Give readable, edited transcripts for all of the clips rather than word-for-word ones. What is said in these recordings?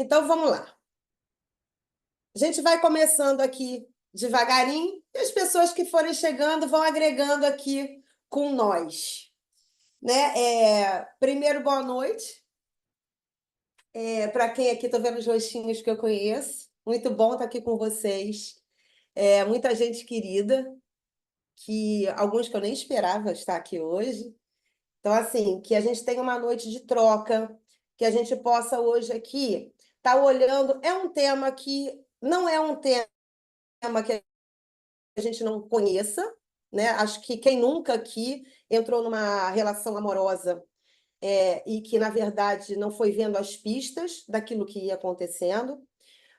Então, vamos lá. A gente vai começando aqui devagarinho e as pessoas que forem chegando vão agregando aqui com nós, né? Primeiro, boa noite. Para quem aqui, estou vendo os rostinhos que eu conheço. Muito bom estar aqui com vocês. Muita gente querida, alguns que eu nem esperava estar aqui hoje. Então, assim, que a gente tenha uma noite de troca, que a gente possa hoje aqui estar olhando. É um tema que não é um tema que a gente não conheça, né? Acho que quem nunca aqui entrou numa relação amorosa e que, na verdade, não foi vendo as pistas daquilo que ia acontecendo.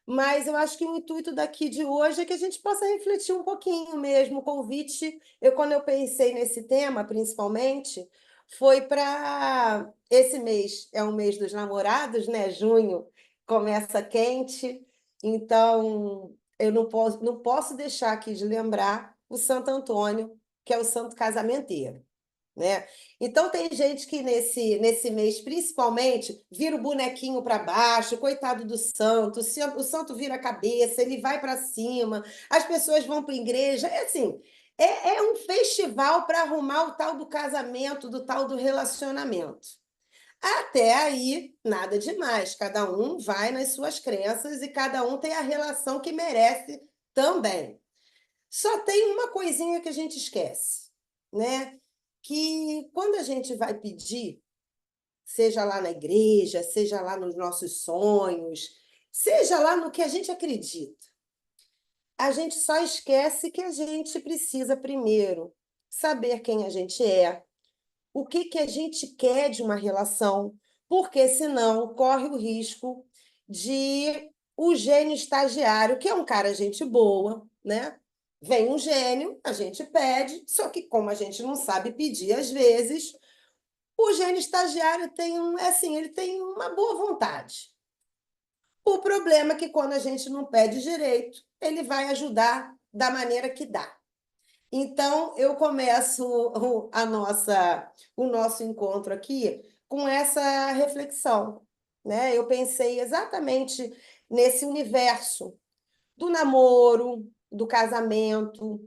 Mas eu acho que o intuito daqui de hoje é que a gente possa refletir um pouquinho mesmo. O convite, quando eu pensei nesse tema, principalmente, foi para esse mês, é o mês dos namorados, né? Junho começa quente, então eu não posso deixar aqui de lembrar o Santo Antônio, que é o santo casamenteiro, né? Então tem gente que nesse mês, principalmente, vira o bonequinho para baixo, coitado do santo, o santo vira a cabeça, ele vai para cima, as pessoas vão para a igreja, é assim, é um festival para arrumar o tal do casamento, do tal do relacionamento. Até aí, nada demais, cada um vai nas suas crenças e cada um tem a relação que merece também. Só tem uma coisinha que a gente esquece, né? Que quando a gente vai pedir, seja lá na igreja, seja lá nos nossos sonhos, seja lá no que a gente acredita, a gente só esquece que a gente precisa primeiro saber quem a gente é, o que a gente quer de uma relação, porque senão corre o risco de o gênio estagiário, que é um cara gente boa, né? Vem um gênio, a gente pede, só que como a gente não sabe pedir às vezes, o gênio estagiário ele tem uma boa vontade. O problema é que quando a gente não pede direito, ele vai ajudar da maneira que dá. Então, eu começo o nosso encontro aqui com essa reflexão, né? Eu pensei exatamente nesse universo do namoro, do casamento.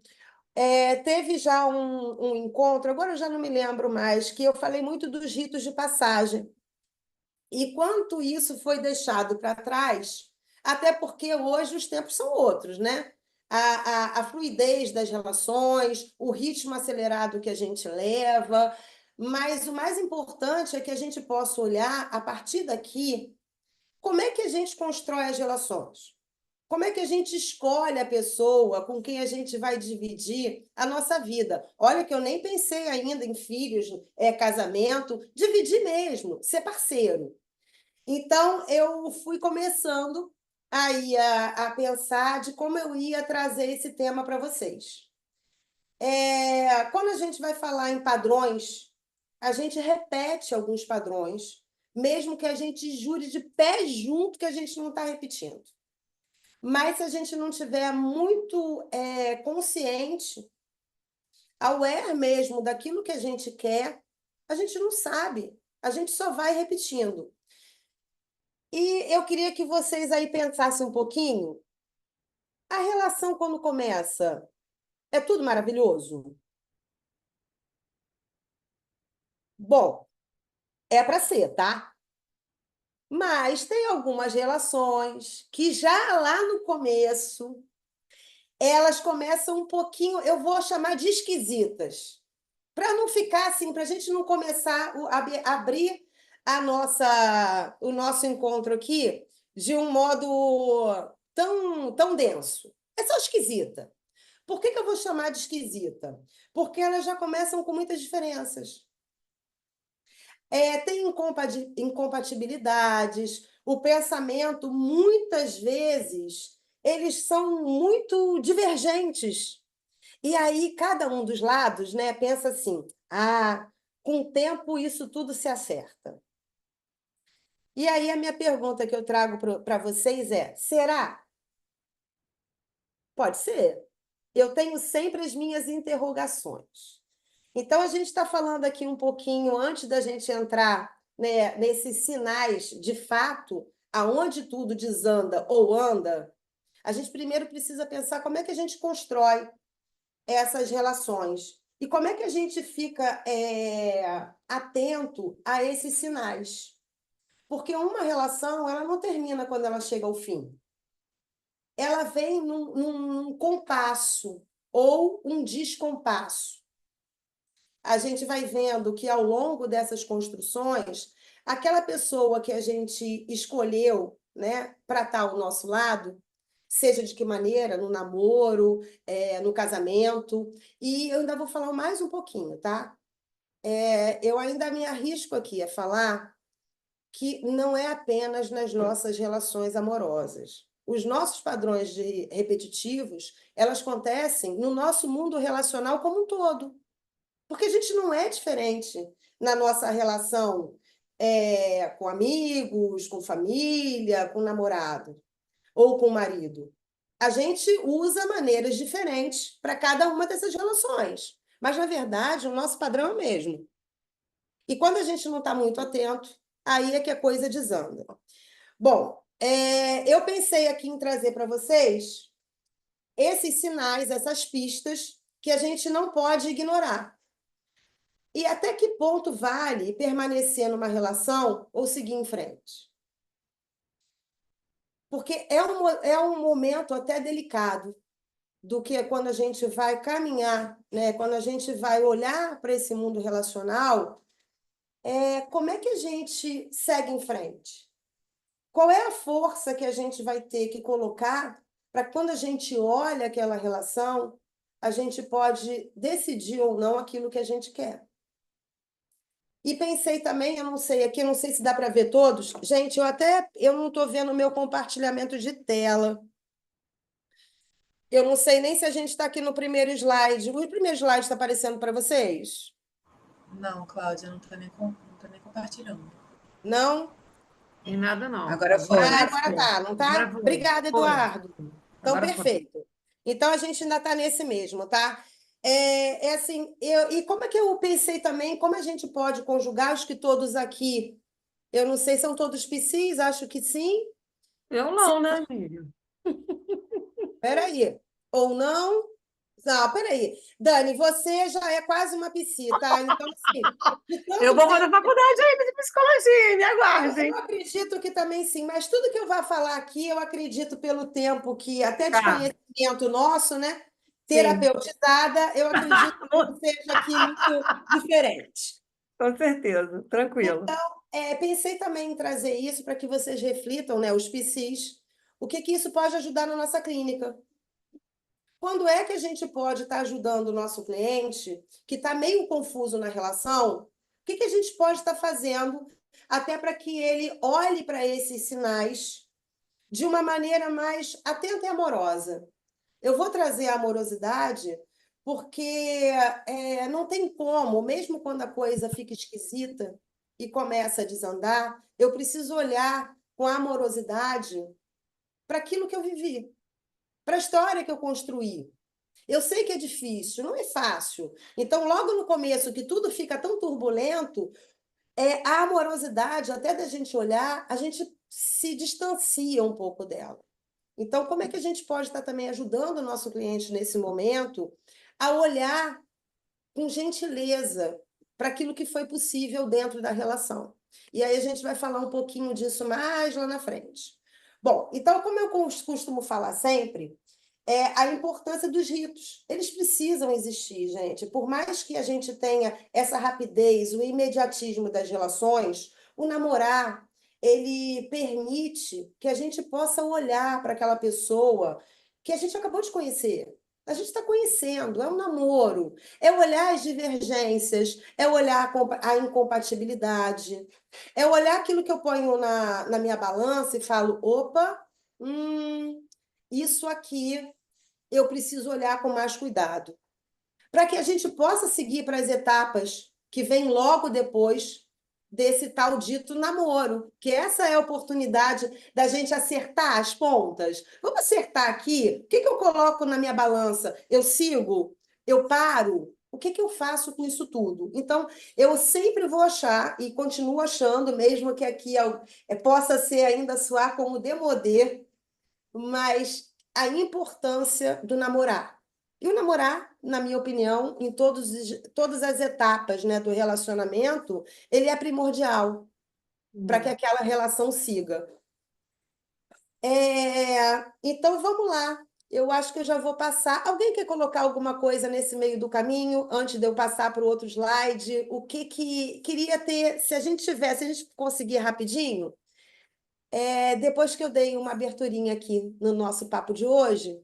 Teve já um encontro, agora eu já não me lembro mais, que eu falei muito dos ritos de passagem. E quanto isso foi deixado para trás, até porque hoje os tempos são outros, né? A fluidez das relações, o ritmo acelerado que a gente leva, mas o mais importante é que a gente possa olhar, a partir daqui, como é que a gente constrói as relações? Como é que a gente escolhe a pessoa com quem a gente vai dividir a nossa vida? Olha que eu nem pensei ainda em filhos, casamento, dividir mesmo, ser parceiro. Então, eu fui começando aí a pensar de como eu ia trazer esse tema para vocês. Quando a gente vai falar em padrões, a gente repete alguns padrões, mesmo que a gente jure de pé junto que a gente não está repetindo. Mas se a gente não tiver muito consciente, aware mesmo daquilo que a gente quer, a gente não sabe, a gente só vai repetindo. E eu queria que vocês aí pensassem um pouquinho. A relação quando começa é tudo maravilhoso? Bom, é para ser, tá? Mas tem algumas relações que já lá no começo elas começam um pouquinho, eu vou chamar de esquisitas, para não ficar assim, para a gente não começar a abrir o nosso encontro aqui de um modo tão denso. É só esquisita. Por que eu vou chamar de esquisita? Porque elas já começam com muitas diferenças. Tem incompatibilidades, o pensamento, muitas vezes, eles são muito divergentes. E aí, cada um dos lados, né, pensa assim: ah, com o tempo isso tudo se acerta. E aí, a minha pergunta que eu trago para vocês é: será? Pode ser. Eu tenho sempre as minhas interrogações. Então, a gente está falando aqui um pouquinho, antes da gente entrar, né, nesses sinais, de fato, aonde tudo desanda ou anda, a gente primeiro precisa pensar como é que a gente constrói essas relações e como é que a gente fica atento a esses sinais. Porque uma relação, ela não termina quando ela chega ao fim. Ela vem num compasso ou um descompasso. A gente vai vendo que ao longo dessas construções, aquela pessoa que a gente escolheu, né, para estar ao nosso lado, seja de que maneira, no namoro, no casamento, e eu ainda vou falar mais um pouquinho, tá? Eu ainda me arrisco aqui a falar que não é apenas nas nossas relações amorosas. Os nossos padrões repetitivos, elas acontecem no nosso mundo relacional como um todo. Porque a gente não é diferente na nossa relação com amigos, com família, com namorado ou com marido. A gente usa maneiras diferentes para cada uma dessas relações. Mas, na verdade, o nosso padrão é o mesmo. E quando a gente não está muito atento, aí é que a coisa desanda. Bom, eu pensei aqui em trazer para vocês esses sinais, essas pistas que a gente não pode ignorar. E até que ponto vale permanecer numa relação ou seguir em frente? Porque é um momento até delicado do que é quando a gente vai caminhar, né? Quando a gente vai olhar para esse mundo relacional, como é que a gente segue em frente? Qual é a força que a gente vai ter que colocar para quando a gente olha aquela relação, a gente pode decidir ou não aquilo que a gente quer? E pensei também, eu não sei aqui, não sei se dá para ver todos. Gente, eu não estou vendo o meu compartilhamento de tela. Eu não sei nem se a gente está aqui no primeiro slide. O primeiro slide está aparecendo para vocês? Não, Cláudia, não estou nem compartilhando. Não? Tem nada, não. Agora foi. Agora tá, não tá? Agora foi. Obrigada, Foi. Eduardo. Então, Agora foi. perfeito. Então, a gente ainda está nesse mesmo, tá? Assim, e como é que eu pensei também, como a gente pode conjugar, acho que todos aqui, eu não sei, são todos psis, acho que sim. Eu não, né, amiga? Peraí. Ou não? Não, peraí. Dani, você já é quase uma psi, tá? Então, assim, de Eu tanto vou fazer tempo, faculdade ainda de psicologia, me aguardem. eu acredito que também sim, mas tudo que eu vou falar aqui, eu acredito pelo tempo que, até de Tá, conhecimento nosso, né? sim, Terapeutizada, eu acredito que não seja aqui muito diferente. com certeza, tranquilo. Então, pensei também em trazer isso para que vocês reflitam, né, os psis, o que que isso pode ajudar na nossa clínica. Quando é que a gente pode estar ajudando o nosso cliente que está meio confuso na relação? O que que a gente pode estar fazendo até para que ele olhe para esses sinais de uma maneira mais atenta e amorosa? Eu vou trazer a amorosidade porque não tem como, mesmo quando a coisa fica esquisita e começa a desandar, eu preciso olhar com amorosidade para aquilo que eu vivi, para a história que eu construí. Eu sei que é difícil, não é fácil. Então, logo no começo, que tudo fica tão turbulento, a amorosidade, até da gente olhar, a gente se distancia um pouco dela. Então, como é que a gente pode estar também ajudando o nosso cliente nesse momento a olhar com gentileza para aquilo que foi possível dentro da relação? E aí a gente vai falar um pouquinho disso mais lá na frente. Bom, então, como eu costumo falar sempre, a importância dos ritos. Eles precisam existir, gente. Por mais que a gente tenha essa rapidez, o imediatismo das relações, o namorar, ele permite que a gente possa olhar para aquela pessoa que a gente acabou de conhecer. A gente está conhecendo, é um namoro, é olhar as divergências, é olhar a incompatibilidade, é olhar aquilo que eu ponho na minha balança e falo: opa, isso aqui eu preciso olhar com mais cuidado, para que a gente possa seguir para as etapas que vêm logo depois desse tal dito namoro, que essa é a oportunidade da gente acertar as pontas. Vamos acertar aqui? O que que eu coloco na minha balança? Eu sigo? Eu paro? O que que eu faço com isso tudo? Então, eu sempre vou achar, e continuo achando, mesmo que aqui possa ser ainda soar como demodê, mas a importância do namorar. E o namorar, na minha opinião, em todas as etapas, né, do relacionamento, ele é primordial para que aquela relação siga. Então, vamos lá. Eu acho que eu já vou passar. Alguém quer colocar alguma coisa nesse meio do caminho, antes de eu passar para o outro slide? O que que queria ter, se a gente tivesse, se a gente conseguir rapidinho, depois que eu dei uma aberturinha aqui no nosso papo de hoje,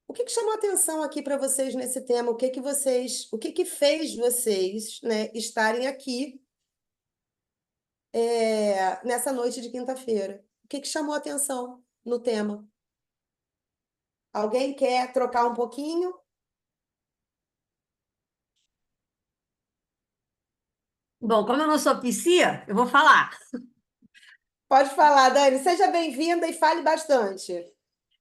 o que que chamou atenção aqui para vocês nesse tema? O que que fez vocês, né, estarem aqui, nessa noite de quinta-feira? O que que chamou atenção no tema? Alguém quer trocar um pouquinho? Bom, como eu não sou psia, eu vou falar. Pode falar, Dani. Seja bem-vinda e fale bastante.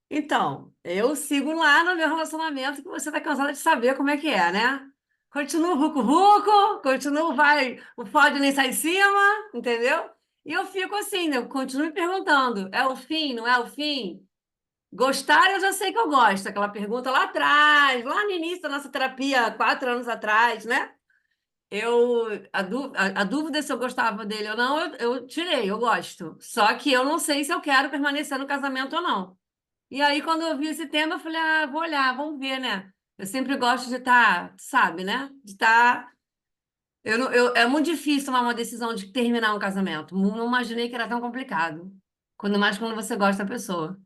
Então, eu sigo lá no meu relacionamento que você está cansada de saber como é que é, né? Continuo vucu-vucu, continuo vai, o fode nem sai em cima, entendeu? E eu fico assim, né? Eu continuo me perguntando, é o fim, não é o fim? Gostar, eu já sei que eu gosto. Aquela pergunta lá atrás, lá no início da nossa terapia, 4 anos atrás, né? A dúvida se eu gostava dele ou não, eu tirei, eu gosto. Só que eu não sei se eu quero permanecer no casamento ou não. E aí, quando eu vi esse tema, eu falei, ah, vou olhar, vamos ver, né? Eu sempre gosto de estar, sabe, né? De estar. É muito difícil tomar uma decisão de terminar um casamento. Não imaginei que era tão complicado. Quando mais quando você gosta da pessoa.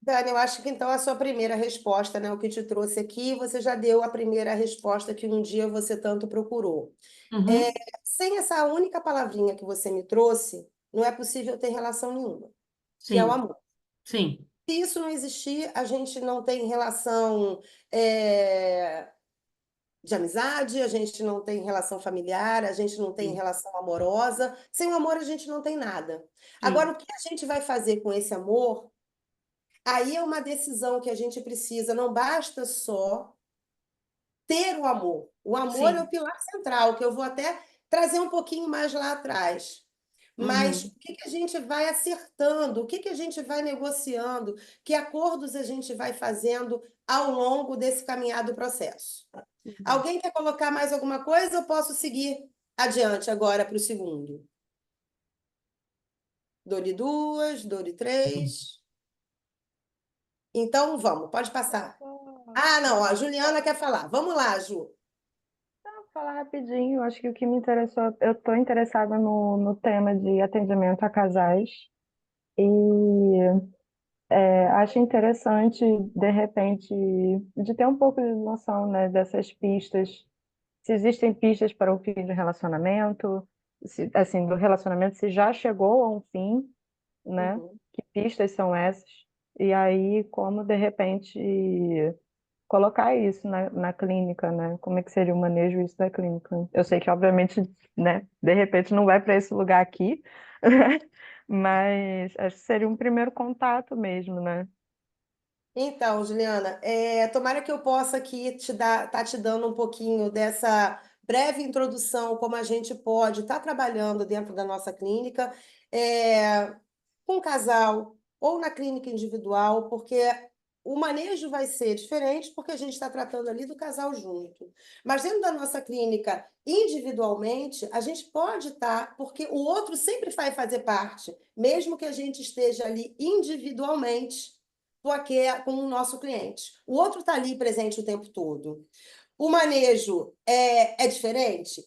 Dani, eu acho que então a sua primeira resposta, né, o que te trouxe aqui, você já deu a primeira resposta que um dia você tanto procurou. É, Uhum. sem essa única palavrinha que você me trouxe, não é possível ter relação nenhuma, que é o Sim, amor. sim, Se isso não existir, a gente não tem relação, é, de amizade, a gente não tem relação familiar, a gente não tem sim, relação amorosa. Sem o amor, a gente não tem nada. Agora, sim, o que a gente vai fazer com esse amor? Aí é uma decisão que a gente precisa, não basta só ter o amor. O amor é o sim. pilar central, que eu vou até trazer um pouquinho mais lá atrás. Mas Uhum. o que que a gente vai acertando? O que que a gente vai negociando? Que acordos a gente vai fazendo ao longo desse caminhado processo? Uhum. Alguém quer colocar mais alguma coisa? Eu posso seguir adiante agora para o segundo. Dou-lhe duas, dou-lhe três. Então vamos, pode passar. Ah, não, a Juliana quer falar. Vamos lá, Ju. Vou falar rapidinho, acho que o que me interessou, eu estou interessada no tema de atendimento a casais e acho interessante, de repente, de ter um pouco de noção, né, dessas pistas, se existem pistas para o fim do relacionamento, se, assim, do relacionamento, se já chegou a um fim, né, Uhum. que pistas são essas, e aí como, de repente, colocar isso na clínica, né? Como é que seria o manejo isso da clínica? Eu sei que, obviamente, né, de repente não vai para esse lugar aqui, mas acho que seria um primeiro contato mesmo, né? Então, Juliana, tomara que eu possa aqui tá te dando um pouquinho dessa breve introdução, como a gente pode estar trabalhando dentro da nossa clínica, é, com casal ou na clínica individual, porque o manejo vai ser diferente, porque a gente está tratando ali do casal junto. Mas dentro da nossa clínica, individualmente, a gente pode estar, porque o outro sempre vai fazer parte, mesmo que a gente esteja ali individualmente porque com o nosso cliente. O outro está ali presente o tempo todo. O manejo é diferente,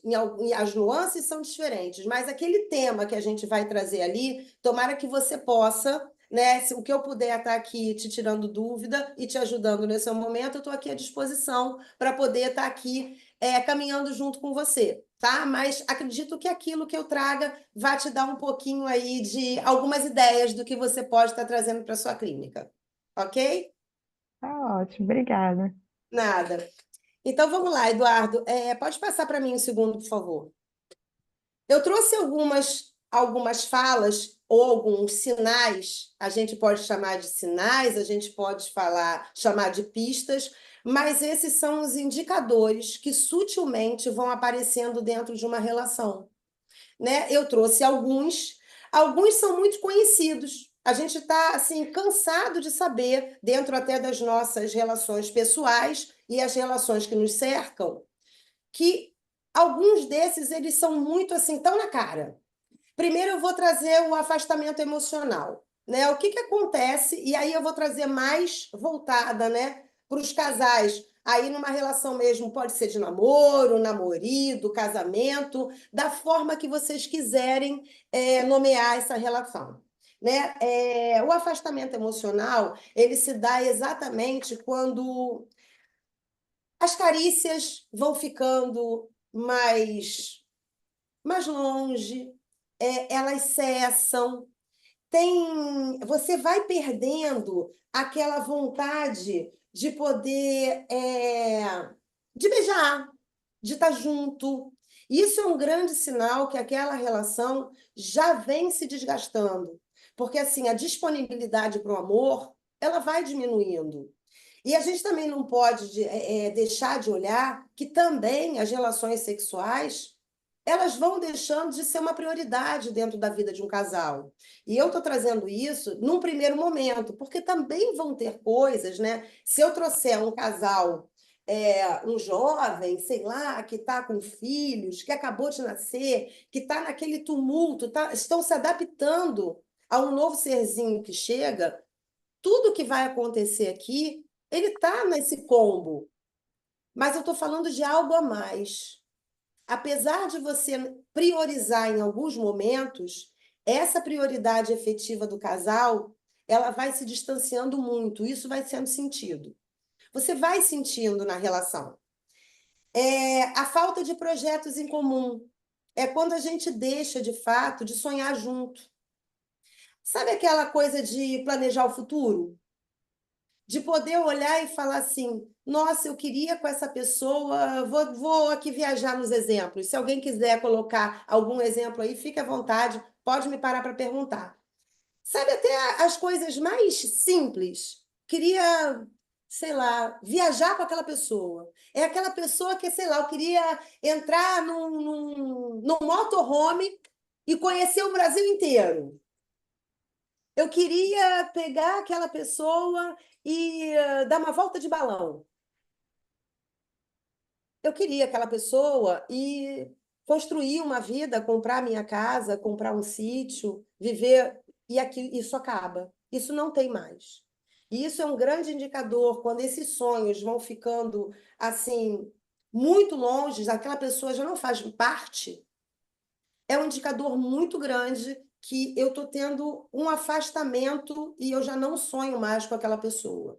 as nuances são diferentes, mas aquele tema que a gente vai trazer ali, tomara que você possa, né? O que eu puder estar aqui te tirando dúvida e te ajudando nesse momento, eu estou aqui à disposição para poder estar aqui caminhando junto com você, tá? Mas acredito que aquilo que eu traga vai te dar um pouquinho aí de algumas ideias do que você pode estar trazendo para sua clínica, ok? Tá ótimo, obrigada. Nada. Então vamos lá, Eduardo. Pode passar para mim um segundo, por favor. Eu trouxe algumas falas ou alguns sinais, a gente pode chamar de sinais, a gente pode chamar de pistas, mas esses são os indicadores que sutilmente vão aparecendo dentro de uma relação, né? Eu trouxe alguns são muito conhecidos. A gente está assim cansado de saber, dentro até das nossas relações pessoais e as relações que nos cercam, que alguns desses eles são muito assim, tão na cara. Primeiro eu vou trazer o afastamento emocional, né? O que acontece? E aí eu vou trazer mais voltada, né, para os casais. Aí numa relação mesmo, pode ser de namoro, namorido, casamento, da forma que vocês quiserem nomear essa relação. Né? O afastamento emocional, ele se dá exatamente quando as carícias vão ficando mais longe, elas cessam, você vai perdendo aquela vontade de poder, de beijar, de estar junto. Isso é um grande sinal que aquela relação já vem se desgastando, porque assim a disponibilidade para o amor ela vai diminuindo. E a gente também não pode deixar de olhar que também as relações sexuais elas vão deixando de ser uma prioridade dentro da vida de um casal. E eu estou trazendo isso num primeiro momento, porque também vão ter coisas, né? Se eu trouxer um casal, um jovem, sei lá, que está com filhos, que acabou de nascer, que está naquele tumulto, estão se adaptando a um novo serzinho que chega, tudo que vai acontecer aqui, ele está nesse combo. Mas eu estou falando de algo a mais. Apesar de você priorizar em alguns momentos, essa prioridade efetiva do casal, ela vai se distanciando muito, isso vai sendo sentido. Você vai sentindo na relação. A falta de projetos em comum é quando a gente deixa, de fato, de sonhar junto. Sabe aquela coisa de planejar o futuro? De poder olhar e falar assim, nossa, eu queria com essa pessoa, vou aqui viajar nos exemplos. Se alguém quiser colocar algum exemplo aí, fique à vontade, pode me parar para perguntar. Sabe, até as coisas mais simples. Queria, sei lá, viajar com aquela pessoa. É aquela pessoa que, sei lá, eu queria entrar num motorhome e conhecer o Brasil inteiro. Eu queria pegar aquela pessoa e dar uma volta de balão. Eu queria aquela pessoa e construir uma vida, comprar minha casa, comprar um sítio, viver, e aqui isso acaba. Isso não tem mais. E isso é um grande indicador quando esses sonhos vão ficando assim muito longe, aquela pessoa já não faz parte, é um indicador muito grande que eu estou tendo um afastamento e eu já não sonho mais com aquela pessoa.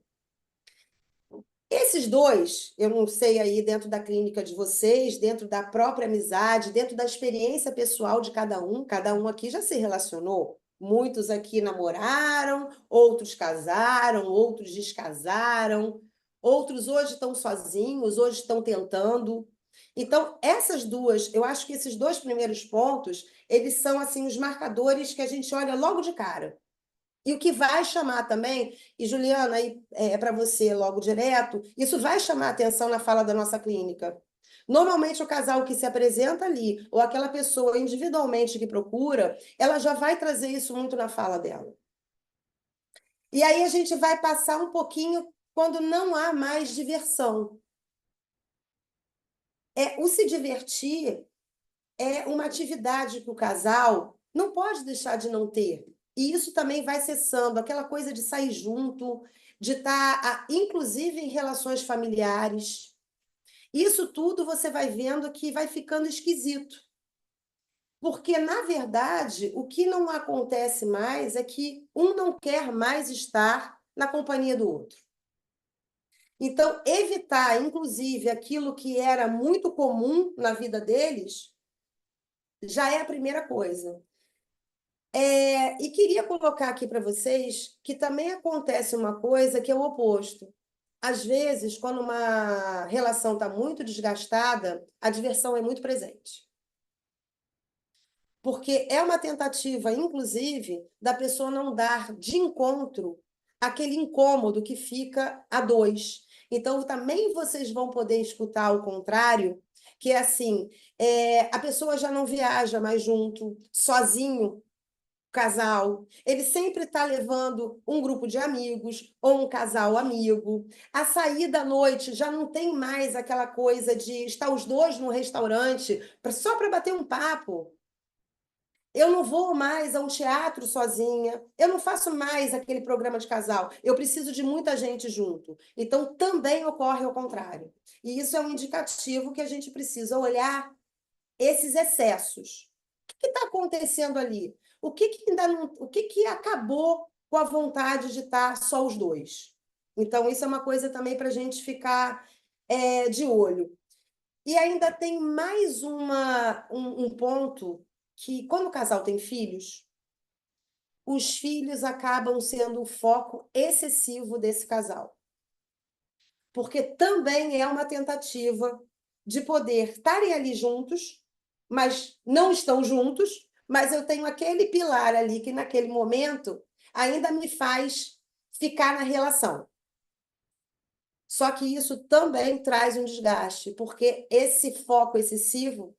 Esses dois, eu não sei aí dentro da clínica de vocês, dentro da própria amizade, dentro da experiência pessoal de cada um aqui já se relacionou. Muitos aqui namoraram, outros casaram, outros descasaram, outros hoje estão sozinhos, hoje estão tentando. Então, essas duas, eu acho que esses dois primeiros pontos, eles são assim os marcadores que a gente olha logo de cara. E o que vai chamar também, e Juliana, aí é para você logo direto, isso vai chamar atenção na fala da nossa clínica. Normalmente, o casal que se apresenta ali, ou aquela pessoa individualmente que procura, ela já vai trazer isso muito na fala dela. E aí a gente vai passar um pouquinho quando não há mais diversão. O se divertir é uma atividade que o casal não pode deixar de não ter. E isso também vai cessando, aquela coisa de sair junto, de estar, inclusive, em relações familiares. Isso tudo você vai vendo que vai ficando esquisito. Porque, na verdade, o que não acontece mais é que um não quer mais estar na companhia do outro. Então, evitar, inclusive, aquilo que era muito comum na vida deles, já é a primeira coisa. E queria colocar aqui para vocês que também acontece uma coisa que é o oposto. Às vezes, quando uma relação está muito desgastada, a diversão é muito presente. Porque é uma tentativa, inclusive, da pessoa não dar de encontro aquele incômodo que fica a dois. Então, também vocês vão poder escutar o contrário, que é assim, a pessoa já não viaja mais junto, sozinho, casal, ele sempre está levando um grupo de amigos ou um casal amigo. A saída à noite já não tem mais aquela coisa de estar os dois num restaurante só para bater um papo. Eu não vou mais a um teatro sozinha, eu não faço mais aquele programa de casal. Eu preciso de muita gente junto. Então, também ocorre ao contrário. E isso é um indicativo que a gente precisa olhar esses excessos. O que está acontecendo ali? O que ainda não, o que acabou com a vontade de estar só os dois? Então, isso é uma coisa também para a gente ficar de olho. E ainda tem mais um ponto que, quando o casal tem filhos, os filhos acabam sendo o foco excessivo desse casal. Porque também é uma tentativa de poder estarem ali juntos, mas não estão juntos, mas eu tenho aquele pilar ali que naquele momento ainda me faz ficar na relação. Só que isso também traz um desgaste, porque esse foco excessivo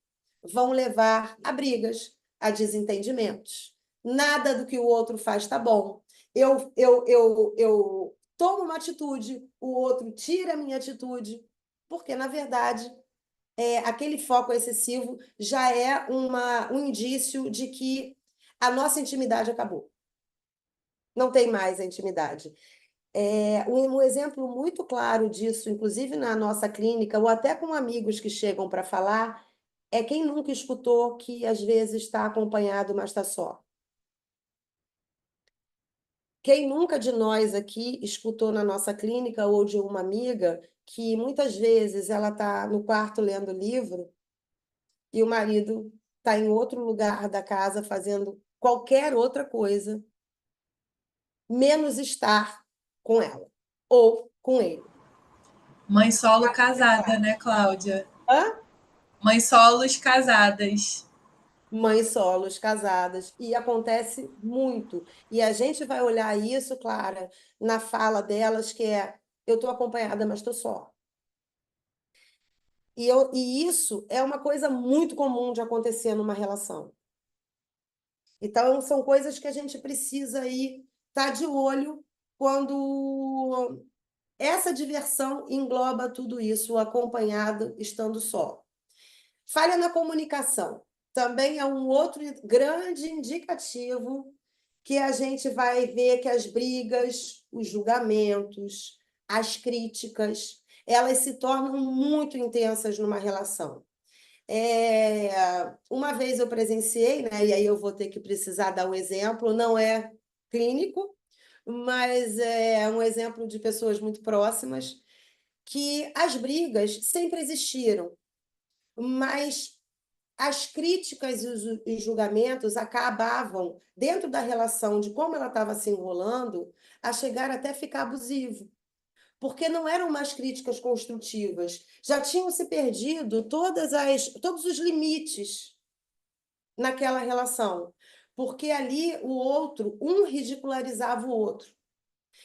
vão levar a brigas, a desentendimentos. Nada do que o outro faz está bom. Eu tomo uma atitude, o outro tira a minha atitude, porque, na verdade, aquele foco excessivo já é um indício de que a nossa intimidade acabou. Não tem mais a intimidade. Um exemplo muito claro disso, inclusive na nossa clínica, ou até com amigos que chegam para falar, é quem nunca escutou que às vezes está acompanhado, mas está só. Quem nunca de nós aqui escutou na nossa clínica ou de uma amiga que muitas vezes ela está no quarto lendo livro e o marido está em outro lugar da casa fazendo qualquer outra coisa, menos estar com ela ou com ele. Mãe solo casada, né, Cláudia? Hã? Mãe solos casadas. Mães solos casadas, e acontece muito. E a gente vai olhar isso, Clara, na fala delas, que é: eu estou acompanhada, mas estou só. E isso é uma coisa muito comum de acontecer numa relação. Então, são coisas que a gente precisa aí estar de olho quando essa diversão engloba tudo isso, acompanhado, estando só. Falha na comunicação também é um outro grande indicativo que a gente vai ver que as brigas, os julgamentos, as críticas, elas se tornam muito intensas numa relação. Uma vez eu presenciei, né, e aí eu vou ter que precisar dar um exemplo, não é clínico, mas é um exemplo de pessoas muito próximas, que as brigas sempre existiram, mas as críticas e os julgamentos acabavam, dentro da relação de como ela estava se enrolando, a chegar até ficar abusivo. Porque não eram mais críticas construtivas, já tinham se perdido todos os limites naquela relação. Porque ali o outro, um ridicularizava o outro.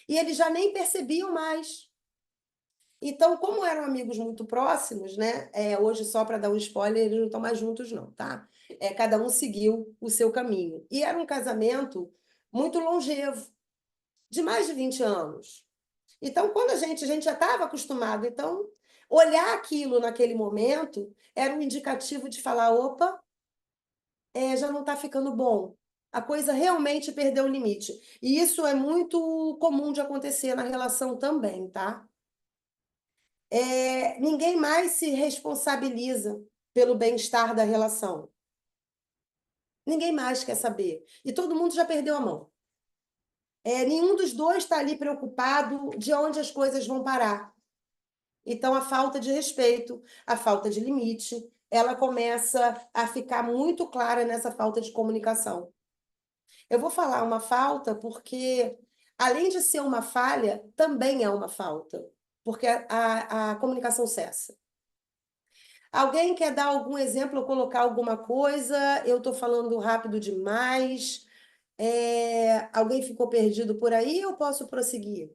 E eles já nem percebiam mais. Então, como eram amigos muito próximos, né? Hoje, só para dar um spoiler, eles não estão mais juntos, não, tá? Cada um seguiu o seu caminho. E era um casamento muito longevo, de mais de 20 anos. Então, quando a gente já estava acostumado, então, olhar aquilo naquele momento era um indicativo de falar: opa, já não está ficando bom. A coisa realmente perdeu o limite. E isso é muito comum de acontecer na relação também, tá? Ninguém mais se responsabiliza pelo bem-estar da relação. Ninguém mais quer saber. E todo mundo já perdeu a mão. Nenhum dos dois está ali preocupado de onde as coisas vão parar. Então, a falta de respeito, a falta de limite, ela começa a ficar muito clara nessa falta de comunicação. Eu vou falar uma falta porque, além de ser uma falha, também é uma falta, porque a comunicação cessa. Alguém quer dar algum exemplo ou colocar alguma coisa? Eu estou falando rápido demais. Alguém ficou perdido por aí ou posso prosseguir?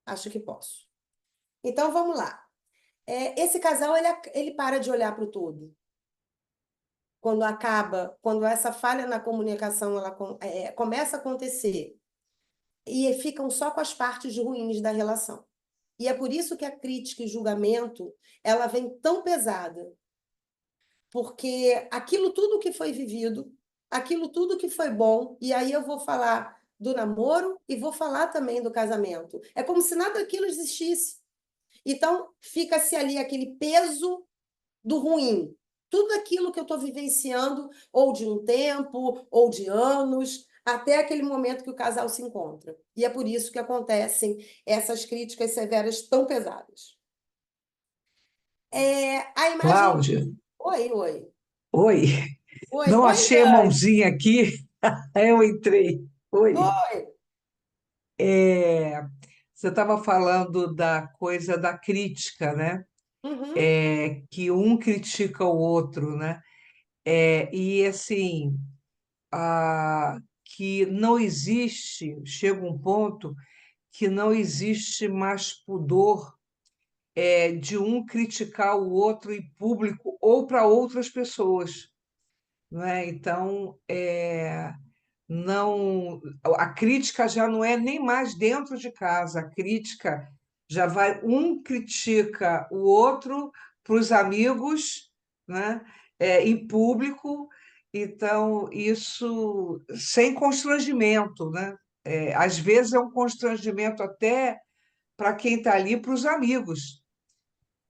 Acho que posso. Então, vamos lá. Esse casal, ele para de olhar para o todo. Quando essa falha na comunicação começa a acontecer, e ficam só com as partes ruins da relação. E é por isso que a crítica e julgamento, ela vem tão pesada. Porque aquilo tudo que foi vivido, aquilo tudo que foi bom, e aí eu vou falar do namoro e vou falar também do casamento. É como se nada daquilo existisse. Então, fica-se ali aquele peso do ruim. Tudo aquilo que eu estou vivenciando, ou de um tempo, ou de anos, até aquele momento que o casal se encontra. E é por isso que acontecem essas críticas severas tão pesadas. A imagem. Cláudia, Oi, oi. oi. Oi, Não oi, achei a Dani. mãozinha aqui, aí eu entrei. Oi. Oi. É, você estava falando da coisa da crítica, né? Uhum. Que um critica o outro, né? E assim, que não existe, chega um ponto que não existe mais pudor de um criticar o outro em público ou para outras pessoas, não é? Então, não, a crítica já não é nem mais dentro de casa, a crítica já vai, um critica o outro para os amigos, né? Em público, então isso sem constrangimento, né? Às vezes é um constrangimento até para quem está ali, para os amigos,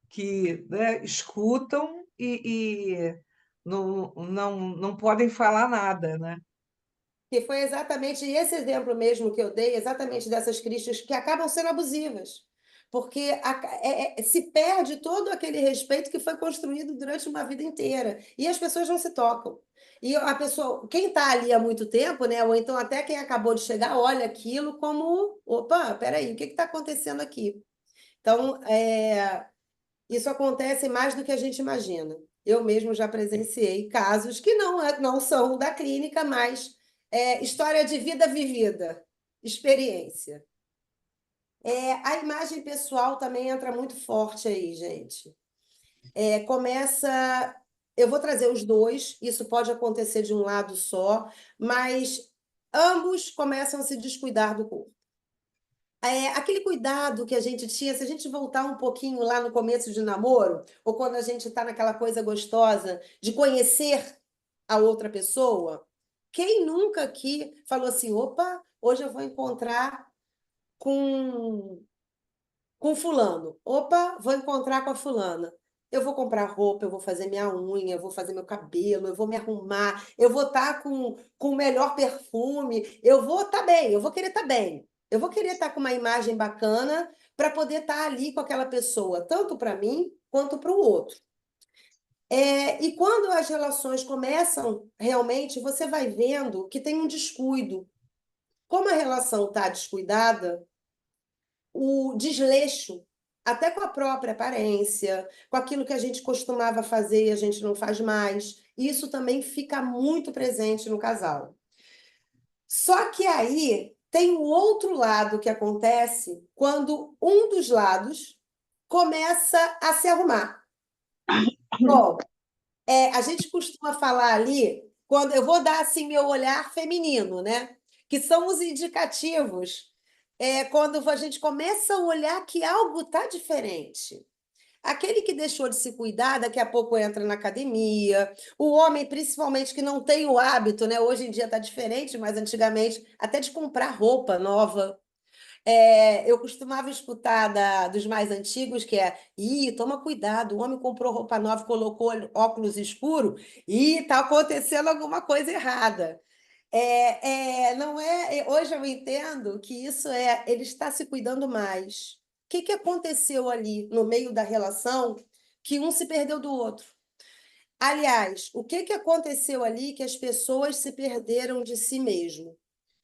que, né, escutam e não podem falar nada, né? Que foi exatamente esse exemplo mesmo que eu dei, exatamente dessas críticas que acabam sendo abusivas. Porque se perde todo aquele respeito que foi construído durante uma vida inteira. E as pessoas não se tocam. E a pessoa, quem está ali há muito tempo, né? Ou então até quem acabou de chegar, olha aquilo como, opa, peraí, o que está acontecendo aqui? Então, isso acontece mais do que a gente imagina. Eu mesmo já presenciei casos que não são da clínica, mas história de vida vivida, experiência. A imagem pessoal também entra muito forte aí, gente. Começa. Eu vou trazer os dois, isso pode acontecer de um lado só, mas ambos começam a se descuidar do corpo. Aquele cuidado que a gente tinha, se a gente voltar um pouquinho lá no começo de namoro, ou quando a gente está naquela coisa gostosa de conhecer a outra pessoa, quem nunca aqui falou assim, opa, hoje eu vou encontrar com fulano, opa, vou encontrar com a fulana. Eu vou comprar roupa, eu vou fazer minha unha, eu vou fazer meu cabelo, eu vou me arrumar, eu vou estar com o melhor perfume, eu vou estar bem, eu vou querer estar bem. Eu vou querer estar com uma imagem bacana para poder estar ali com aquela pessoa, tanto para mim quanto para o outro. E quando as relações começam, realmente, você vai vendo que tem um descuido. Como a relação está descuidada, o desleixo, até com a própria aparência, com aquilo que a gente costumava fazer e a gente não faz mais, isso também fica muito presente no casal. Só que aí tem o outro lado que acontece quando um dos lados começa a se arrumar. Bom, a gente costuma falar ali, quando eu vou dar assim meu olhar feminino, né? Que são os indicativos, quando a gente começa a olhar que algo está diferente. Aquele que deixou de se cuidar, daqui a pouco entra na academia. O homem, principalmente, que não tem o hábito, né? Hoje em dia está diferente, mas antigamente, até de comprar roupa nova. Eu costumava escutar dos mais antigos que toma cuidado, o homem comprou roupa nova, colocou óculos escuros e está acontecendo alguma coisa errada. Não hoje eu entendo que isso ele está se cuidando mais. O que aconteceu ali no meio da relação que um se perdeu do outro? Aliás, o que aconteceu ali que as pessoas se perderam de si mesmo?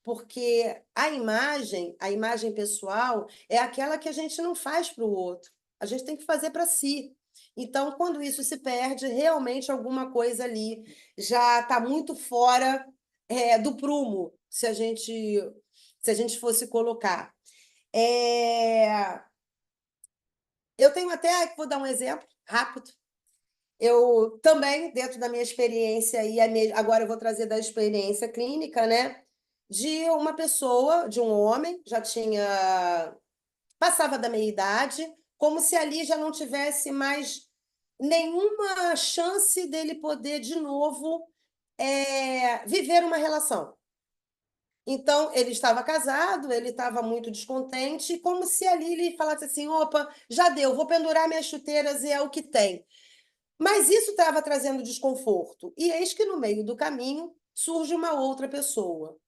Porque a imagem pessoal, é aquela que a gente não faz para o outro. A gente tem que fazer para si. Então, quando isso se perde, realmente alguma coisa ali já está muito fora do prumo, se a gente fosse colocar. É, Eu tenho até, vou dar um exemplo rápido. Eu também, dentro da minha experiência, e agora eu vou trazer da experiência clínica, né? De uma pessoa, de um homem, passava da meia-idade, como se ali já não tivesse mais nenhuma chance dele poder, de novo, viver uma relação. Então, ele estava casado, ele estava muito descontente, como se ali ele falasse assim: opa, já deu, vou pendurar minhas chuteiras e é o que tem. Mas isso estava trazendo desconforto. E eis que no meio do caminho surge uma outra pessoa.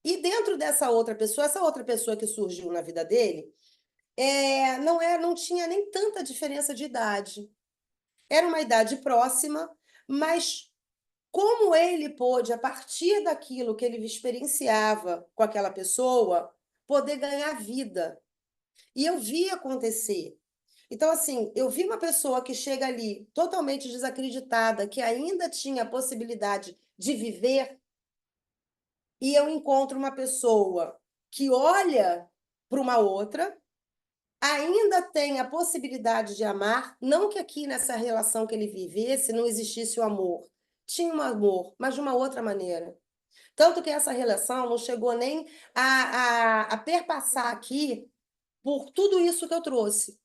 E dentro dessa outra pessoa, essa outra pessoa que surgiu na vida dele, não tinha nem tanta diferença de idade. Era uma idade próxima, mas como ele pôde, a partir daquilo que ele experienciava com aquela pessoa, poder ganhar vida. E eu vi acontecer. Então, assim, eu vi uma pessoa que chega ali totalmente desacreditada, que ainda tinha a possibilidade de viver, e eu encontro uma pessoa que olha para uma outra, ainda tem a possibilidade de amar, não que aqui nessa relação que ele vivesse não existisse o amor. Tinha um amor, mas de uma outra maneira. Tanto que essa relação não chegou nem a perpassar aqui por tudo isso que eu trouxe.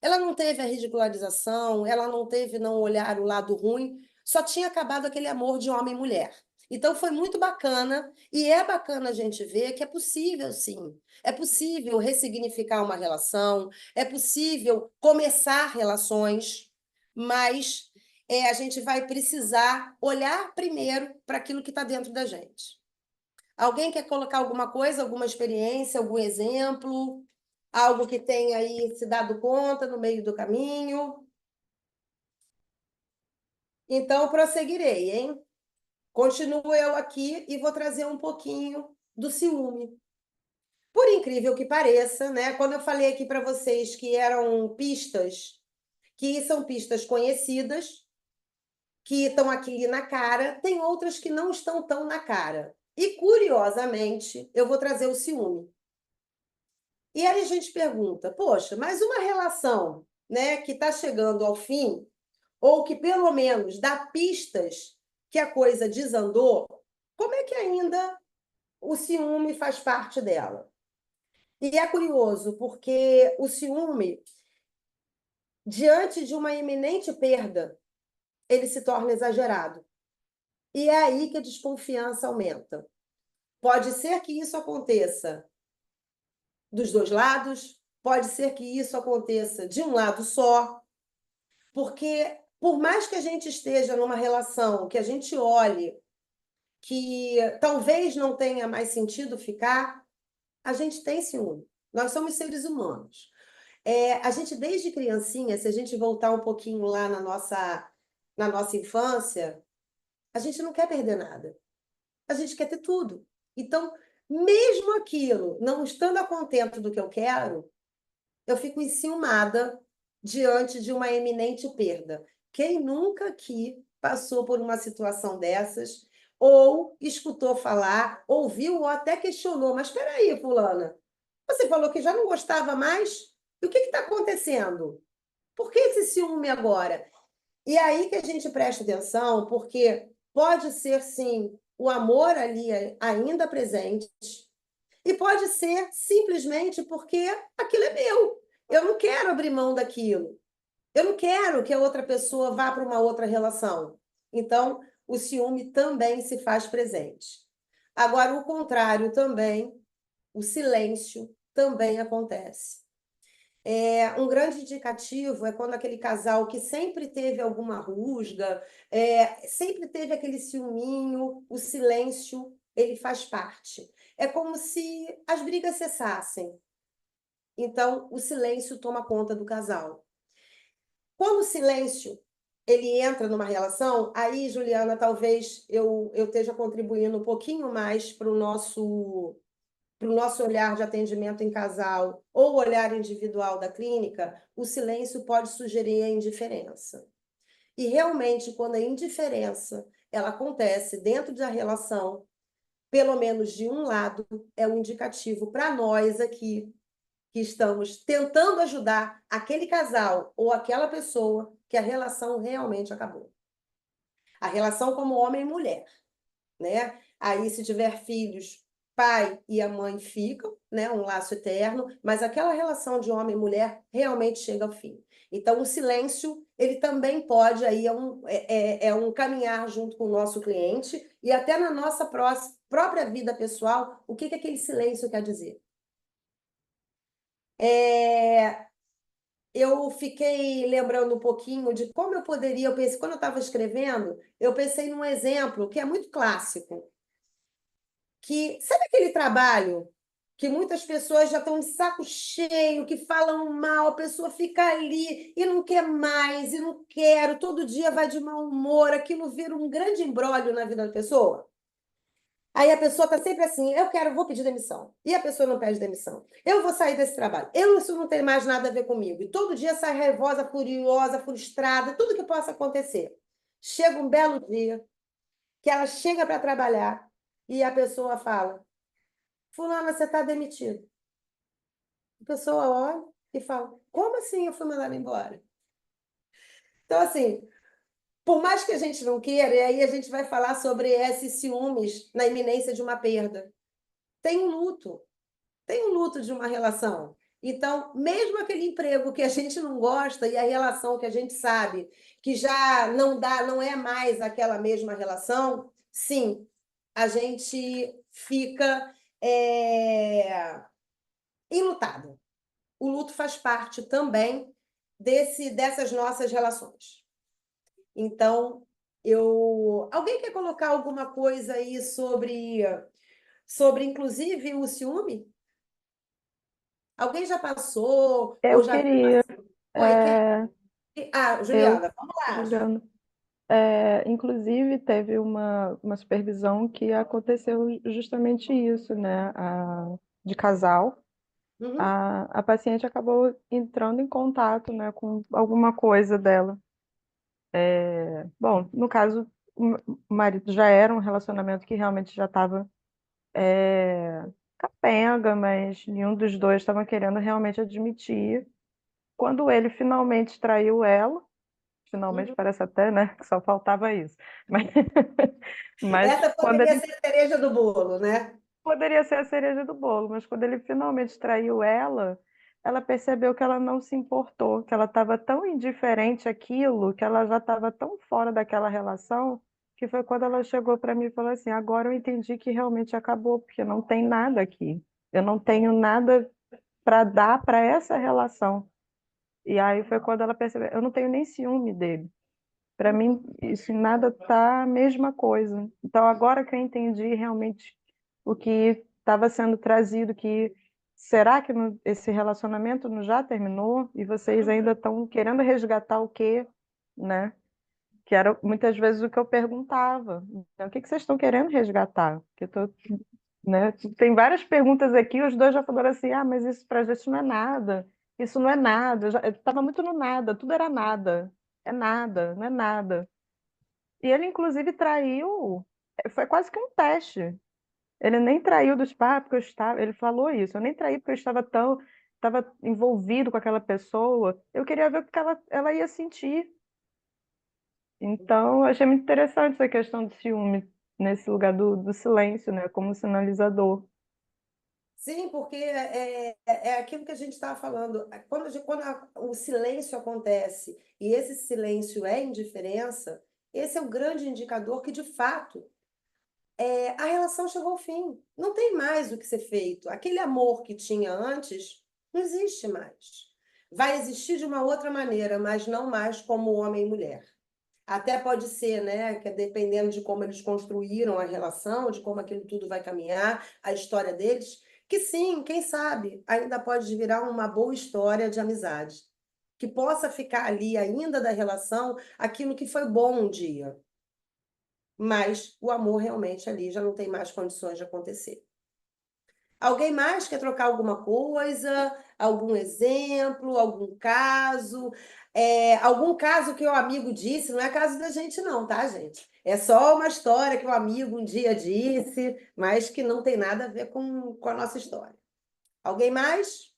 Ela não teve a ridicularização, ela não teve não olhar o lado ruim, só tinha acabado aquele amor de homem e mulher. Então foi muito bacana, e é bacana a gente ver que é possível, sim. É possível ressignificar uma relação, é possível começar relações, mas a gente vai precisar olhar primeiro para aquilo que está dentro da gente. Alguém quer colocar alguma coisa, alguma experiência, algum exemplo? Algo que tenha aí se dado conta no meio do caminho? Então, prosseguirei, hein? Continuo eu aqui e vou trazer um pouquinho do ciúme. Por incrível que pareça, né? Quando eu falei aqui para vocês que eram pistas, que são pistas conhecidas, que estão aqui na cara, tem outras que não estão tão na cara. E, curiosamente, eu vou trazer o ciúme. E aí a gente pergunta, poxa, mas uma relação, né, que está chegando ao fim, ou que pelo menos dá pistas que a coisa desandou, como é que ainda o ciúme faz parte dela? E é curioso, porque o ciúme, diante de uma iminente perda, ele se torna exagerado. E é aí que a desconfiança aumenta. Pode ser que isso aconteça dos dois lados, pode ser que isso aconteça de um lado só, porque por mais que a gente esteja numa relação, que a gente olhe que talvez não tenha mais sentido ficar, a gente tem ciúme. Nós somos seres humanos. A gente, desde criancinha, se a gente voltar um pouquinho lá na nossa infância, a gente não quer perder nada. A gente quer ter tudo. Então, mesmo aquilo não estando a contento do que eu quero, eu fico enciumada diante de uma eminente perda. Quem nunca aqui passou por uma situação dessas, ou escutou falar, ouviu ou até questionou, mas espera aí, fulana, você falou que já não gostava mais? E o que está acontecendo? Por que esse ciúme agora? E aí que a gente presta atenção, porque pode ser, sim, o amor ali ainda presente, e pode ser simplesmente porque aquilo é meu. Eu não quero abrir mão daquilo. Eu não quero que a outra pessoa vá para uma outra relação. Então, o ciúme também se faz presente. Agora, o contrário também, o silêncio também acontece. Um grande indicativo é quando aquele casal que sempre teve alguma rusga, sempre teve aquele ciúminho, o silêncio, ele faz parte. É como se as brigas cessassem. Então, o silêncio toma conta do casal. Quando o silêncio ele entra numa relação, aí, Juliana, talvez eu esteja contribuindo um pouquinho mais para o nosso olhar de atendimento em casal ou olhar individual da clínica, o silêncio pode sugerir a indiferença. E realmente, quando a indiferença ela acontece dentro da relação, pelo menos de um lado, é um indicativo para nós aqui que estamos tentando ajudar aquele casal ou aquela pessoa que a relação realmente acabou. A relação como homem e mulher, né? Aí, se tiver filhos, pai e a mãe ficam, né? Um laço eterno, mas aquela relação de homem e mulher realmente chega ao fim. Então, o silêncio, ele também pode, aí é um caminhar junto com o nosso cliente e até na nossa própria vida pessoal, o que que aquele silêncio quer dizer? Eu fiquei lembrando um pouquinho de como eu poderia, eu pensei, quando eu estava escrevendo, eu pensei num exemplo que é muito clássico, que sabe aquele trabalho que muitas pessoas já estão de saco cheio, que falam mal, a pessoa fica ali e não quer mais, e não quero, todo dia vai de mau humor, aquilo vira um grande imbróglio na vida da pessoa. Aí a pessoa está sempre assim, eu quero, vou pedir demissão. E a pessoa não pede demissão. Eu vou sair desse trabalho. Isso não tem mais nada a ver comigo. E todo dia sai raivosa, furiosa, frustrada, tudo que possa acontecer. Chega um belo dia que ela chega para trabalhar e a pessoa fala, fulana, você está demitido. A pessoa olha e fala, como assim eu fui mandada embora? Então, assim, por mais que a gente não queira, e aí a gente vai falar sobre esses ciúmes na iminência de uma perda. Tem um luto de uma relação. Então, mesmo aquele emprego que a gente não gosta e a relação que a gente sabe que já não dá, não é mais aquela mesma relação, sim, a gente fica enlutado. O luto faz parte também dessas nossas relações. Então, alguém quer colocar alguma coisa aí sobre inclusive o ciúme? Alguém já passou ou Eu já viu? queria, Oi, quer? é, eu, Juliana, vamos lá. Juliana, inclusive teve uma supervisão que aconteceu justamente isso, né? De casal. Uhum, A paciente acabou entrando em contato, né, com alguma coisa dela. Bom, no caso, o marido já era um relacionamento que realmente já estava capenga, mas nenhum dos dois estava querendo realmente admitir. Quando ele finalmente traiu ela, finalmente uhum. parece até, né, que só faltava isso. Mas, mas Essa quando poderia ele ser a cereja do bolo, né? poderia ser a cereja do bolo, mas quando ele finalmente traiu ela, ela percebeu que ela não se importou, que ela estava tão indiferente àquilo, que ela já estava tão fora daquela relação, que foi quando ela chegou para mim e falou assim: agora eu entendi que realmente acabou, porque não tem nada aqui. Eu não tenho nada para dar para essa relação. E aí foi quando ela percebeu, eu não tenho nem ciúme dele. Para mim, isso nada tá a mesma coisa. Então, agora que eu entendi realmente o que estava sendo trazido, que será que esse relacionamento não já terminou e vocês ainda estão querendo resgatar o quê, né? Que era muitas vezes o que eu perguntava. Então, o que que vocês estão querendo resgatar? Que eu tô, né? Tem várias perguntas aqui, os dois já falaram assim: ah, mas isso para a gente não é nada, isso não é nada. Eu estava muito no nada, tudo era nada. É nada, não é nada. E ele, inclusive, traiu, foi quase que um teste. Ele nem traiu dos pais, porque eu estava, ele falou isso, eu nem traí porque eu estava envolvido com aquela pessoa, eu queria ver o que ela ia sentir. Então, eu achei muito interessante essa questão do ciúme, nesse lugar do silêncio, né, como sinalizador. Sim, porque é aquilo que a gente estava falando. Quando o silêncio acontece e esse silêncio é indiferença, esse é o grande indicador que, de fato, a relação chegou ao fim. Não tem mais o que ser feito. Aquele amor que tinha antes não existe mais. Vai existir de uma outra maneira, mas não mais como homem e mulher. Até pode ser, né, que dependendo de como eles construíram a relação, de como aquilo tudo vai caminhar, a história deles, que sim, quem sabe, ainda pode virar uma boa história de amizade, que possa ficar ali ainda da relação aquilo que foi bom um dia, mas o amor realmente ali já não tem mais condições de acontecer. Alguém mais quer trocar alguma coisa, algum exemplo, algum caso? Algum caso que o amigo disse, não é caso da gente, não, tá, gente? É só uma história que o amigo um dia disse, mas que não tem nada a ver com a nossa história. Alguém mais?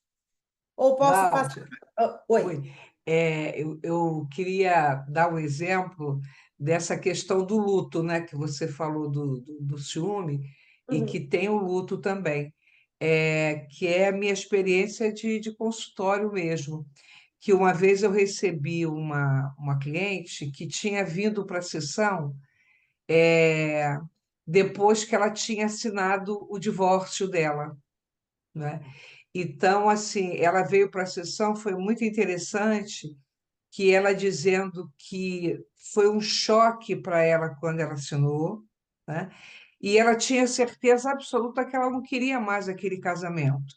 Ou posso passar? Nádia, Oi. oi. Eu queria dar um exemplo dessa questão do luto, né, que você falou do ciúme, e que Uhum. tem o luto também, que é a minha experiência de consultório mesmo. Que uma vez eu recebi uma cliente que tinha vindo para a sessão é, depois que ela tinha assinado o divórcio dela, né? Então, assim, ela veio para a sessão, foi muito interessante, que ela dizendo que foi um choque para ela quando ela assinou, né? E ela tinha certeza absoluta que ela não queria mais aquele casamento,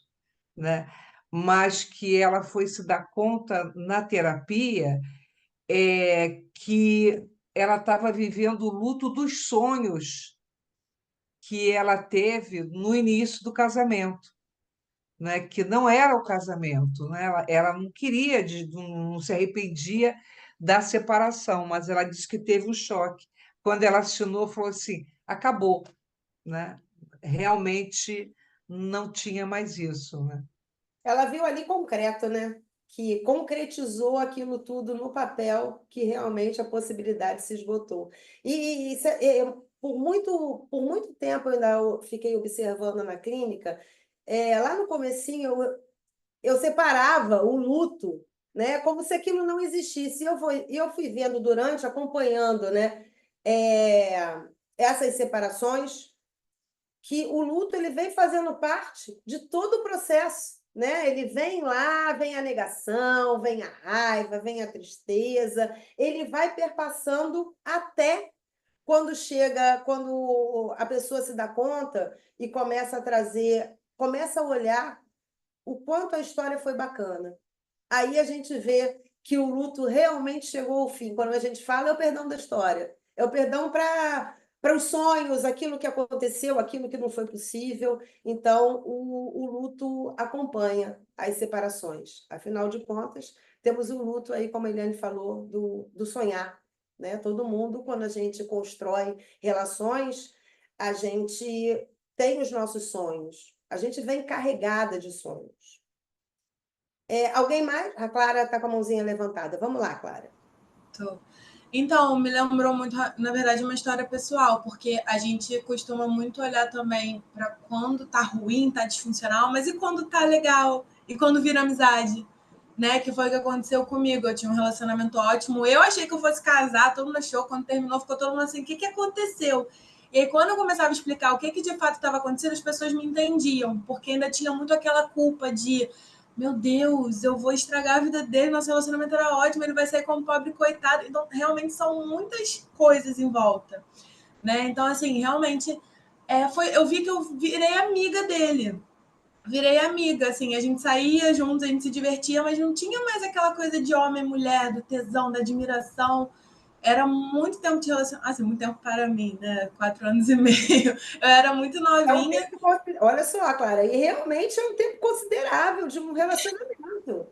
né? Mas que ela foi se dar conta na terapia que ela estava vivendo o luto dos sonhos que ela teve no início do casamento, né? Que não era o casamento, né? Ela não queria, não se arrependia da separação, mas ela disse que teve um choque. Quando ela assinou, falou assim: acabou, né? Realmente não tinha mais isso, né? Ela viu ali concreto, né? Que concretizou aquilo tudo no papel, que realmente a possibilidade se esgotou. E por muito tempo eu ainda fiquei observando na clínica, lá no comecinho eu separava o luto, né? Como se aquilo não existisse. E eu fui vendo durante, acompanhando, né? é, essas separações que o luto ele vem fazendo parte de todo o processo, né? Ele vem lá, vem a negação, vem a raiva, vem a tristeza, ele vai perpassando até quando chega, quando a pessoa se dá conta e começa a trazer, começa a olhar o quanto a história foi bacana. Aí a gente vê que o luto realmente chegou ao fim. Quando a gente fala, é o perdão da história. É o perdão para os sonhos, aquilo que aconteceu, aquilo que não foi possível. Então, o luto acompanha as separações. Afinal de contas, temos o luto aí, como a Eliane falou, do sonhar. Né? Todo mundo, quando a gente constrói relações, a gente tem os nossos sonhos. A gente vem carregada de sonhos. Alguém mais? A Clara está com a mãozinha levantada. Vamos lá, Clara. Tô. Então, me lembrou muito, na verdade, uma história pessoal, porque a gente costuma muito olhar também para quando tá ruim, tá disfuncional, mas e quando tá legal? E quando vira amizade? Né? Que foi o que aconteceu comigo. Eu tinha um relacionamento ótimo. Eu achei que eu fosse casar, todo mundo achou. Quando terminou, ficou todo mundo assim: o que aconteceu? E aí, quando eu começava a explicar o que de fato estava acontecendo, as pessoas me entendiam, porque ainda tinha muito aquela culpa de meu Deus, eu vou estragar a vida dele, nosso relacionamento era ótimo, ele vai sair como pobre coitado. Então, realmente são muitas coisas em volta, né? Então, assim, realmente, eu vi que eu virei amiga dele. Virei amiga, assim, a gente saía juntos, a gente se divertia, mas não tinha mais aquela coisa de homem e mulher, do tesão, da admiração. Era muito tempo de relacionamento, assim, muito tempo para mim, né? 4 anos e meio. Eu era muito É um novinha. tempo, olha só, Clara, e realmente é um tempo considerável de um relacionamento.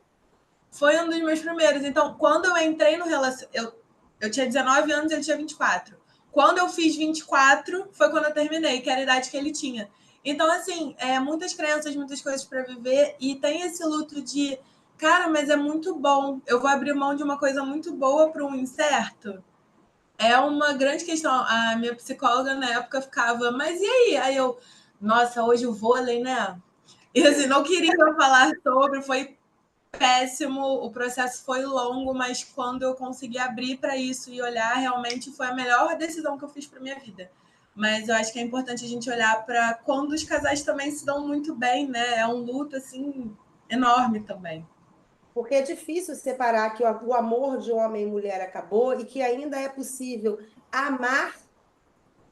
Foi um dos meus primeiros. Então, quando eu entrei no relacionamento, eu tinha 19 anos e ele tinha 24. Quando eu fiz 24, foi quando eu terminei, que era a idade que ele tinha. Então, assim, muitas crenças, muitas coisas para viver, e tem esse luto de, cara, mas é muito bom. Eu vou abrir mão de uma coisa muito boa para um incerto. É uma grande questão. A minha psicóloga na época ficava, mas e aí? Aí eu, nossa, hoje o vôlei, né? E assim, não queria falar sobre, foi péssimo, o processo foi longo, mas quando eu consegui abrir para isso e olhar, realmente foi a melhor decisão que eu fiz para minha vida. Mas eu acho que é importante a gente olhar para quando os casais também se dão muito bem, né? É um luto assim enorme também. Porque é difícil separar que o amor de homem e mulher acabou e que ainda é possível amar,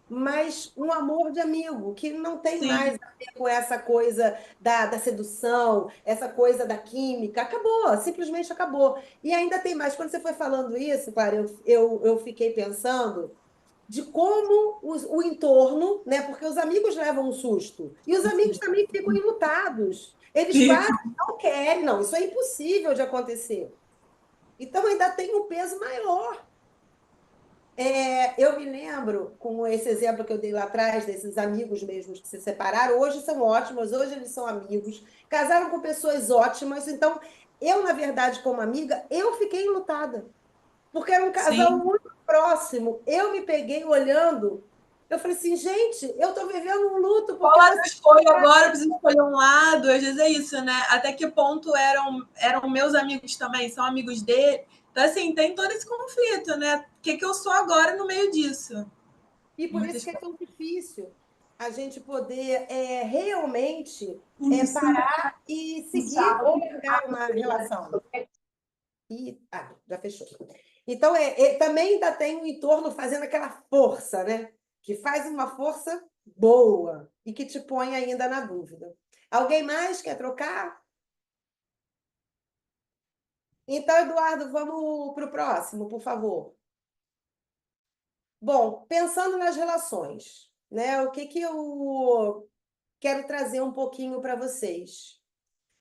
mas um amor de amigo, que não tem mais Sim, a ver com essa coisa da sedução, essa coisa da química. Acabou, simplesmente acabou. E ainda tem mais. Quando você foi falando isso, Clara, eu fiquei pensando de como o entorno, né? Porque os amigos levam um susto. E os amigos também ficam enlutados. Eles quase fico. não querem, não, isso é impossível de acontecer. Então ainda tem um peso maior. Eu me lembro, com esse exemplo que eu dei lá atrás, desses amigos mesmos que se separaram, hoje são ótimos, hoje eles são amigos, casaram com pessoas ótimas, então eu, na verdade, como amiga, eu fiquei enlutada, porque era um casal Sim. muito próximo, eu me peguei olhando, eu falei assim, gente, eu estou vivendo um luto, Qual porque lado eu escolho agora? Eu preciso escolher um lado. Às vezes é isso, né? Até que ponto eram meus amigos também, são amigos dele. Então, assim, tem todo esse conflito, né? O que eu sou agora no meio disso? E por isso Muitas que é tão difícil a gente poder realmente coisas. parar e seguir ou largar uma relação. Já fechou. Então, também ainda tem um entorno fazendo aquela força, né? Que faz uma força boa e que te põe ainda na dúvida. Alguém mais quer trocar? Então, Eduardo, vamos para o próximo, por favor. Bom, pensando nas relações, né? O que eu quero trazer um pouquinho para vocês?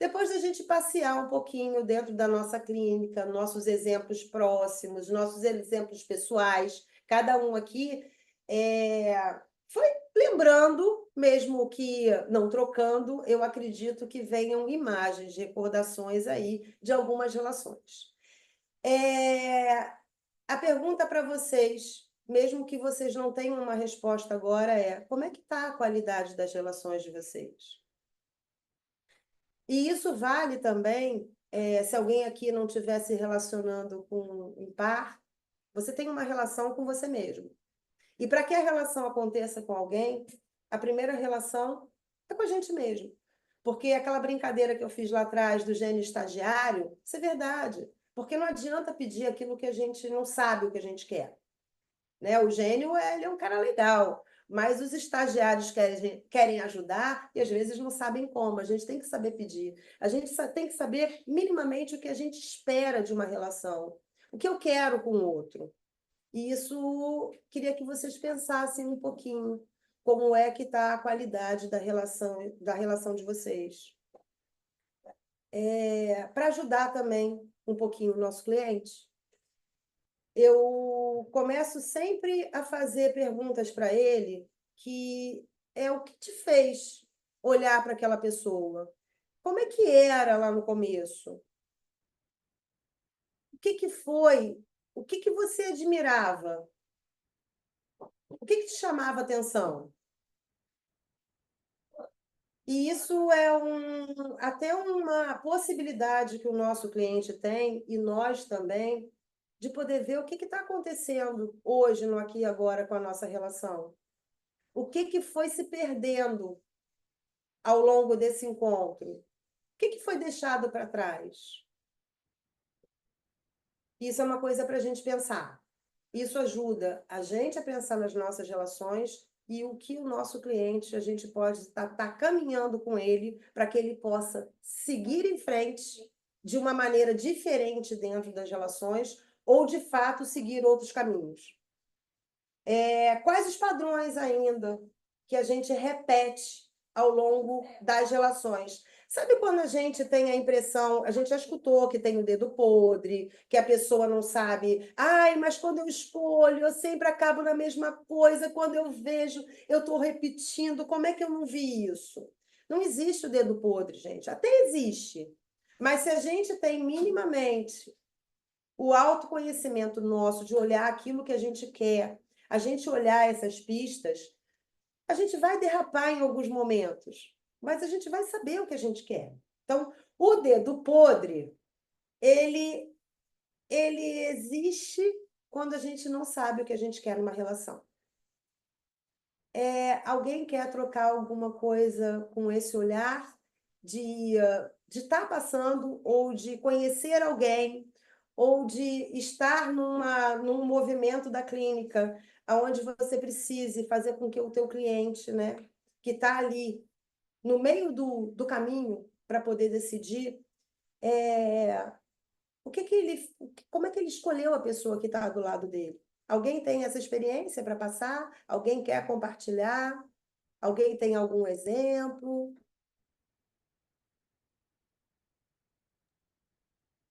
Depois da gente passear um pouquinho dentro da nossa clínica, nossos exemplos próximos, nossos exemplos pessoais, cada um aqui foi lembrando, mesmo que não trocando, eu acredito que venham imagens, recordações aí de algumas relações. A pergunta para vocês, mesmo que vocês não tenham uma resposta agora, como é que está a qualidade das relações de vocês? E isso vale também, se alguém aqui não estiver se relacionando com um par, você tem uma relação com você mesmo. E para que a relação aconteça com alguém, a primeira relação é com a gente mesmo. Porque aquela brincadeira que eu fiz lá atrás do gênio estagiário, isso é verdade. Porque não adianta pedir aquilo que a gente não sabe o que a gente quer. Né? O gênio ele é um cara legal, mas os estagiários querem ajudar e às vezes não sabem como. A gente tem que saber pedir. A gente tem que saber minimamente o que a gente espera de uma relação, o que eu quero com o outro. E isso queria que vocês pensassem um pouquinho como é que está a qualidade da relação de vocês. Para ajudar também um pouquinho o nosso cliente, eu começo sempre a fazer perguntas para ele que é o que te fez olhar para aquela pessoa. Como é que era lá no começo? O que que foi? O que que você admirava? O que que te chamava atenção? E isso é até uma possibilidade que o nosso cliente tem, e nós também, de poder ver o que está acontecendo hoje, no aqui e agora, com a nossa relação. O que que foi se perdendo ao longo desse encontro? O que que foi deixado para trás? Isso é uma coisa para a gente pensar. Isso ajuda a gente a pensar nas nossas relações e o que o nosso cliente, a gente pode estar caminhando com ele para que ele possa seguir em frente de uma maneira diferente dentro das relações ou, de fato, seguir outros caminhos. Quais os padrões ainda que a gente repete ao longo das relações? Sabe quando a gente tem a impressão, a gente já escutou que tem o dedo podre, que a pessoa não sabe, ai, mas quando eu escolho, eu sempre acabo na mesma coisa, quando eu vejo, eu estou repetindo, como é que eu não vi isso? Não existe o dedo podre, gente, até existe, mas se a gente tem minimamente o autoconhecimento nosso de olhar aquilo que a gente quer, a gente olhar essas pistas, a gente vai derrapar em alguns momentos, mas a gente vai saber o que a gente quer. Então, o dedo podre, ele existe quando a gente não sabe o que a gente quer numa relação. Alguém quer trocar alguma coisa com esse olhar de estar passando ou de conhecer alguém ou de estar num movimento da clínica onde você precise fazer com que o teu cliente, né, que está ali no meio do caminho para poder decidir, como é que ele escolheu a pessoa que está do lado dele? Alguém tem essa experiência para passar? Alguém quer compartilhar? Alguém tem algum exemplo?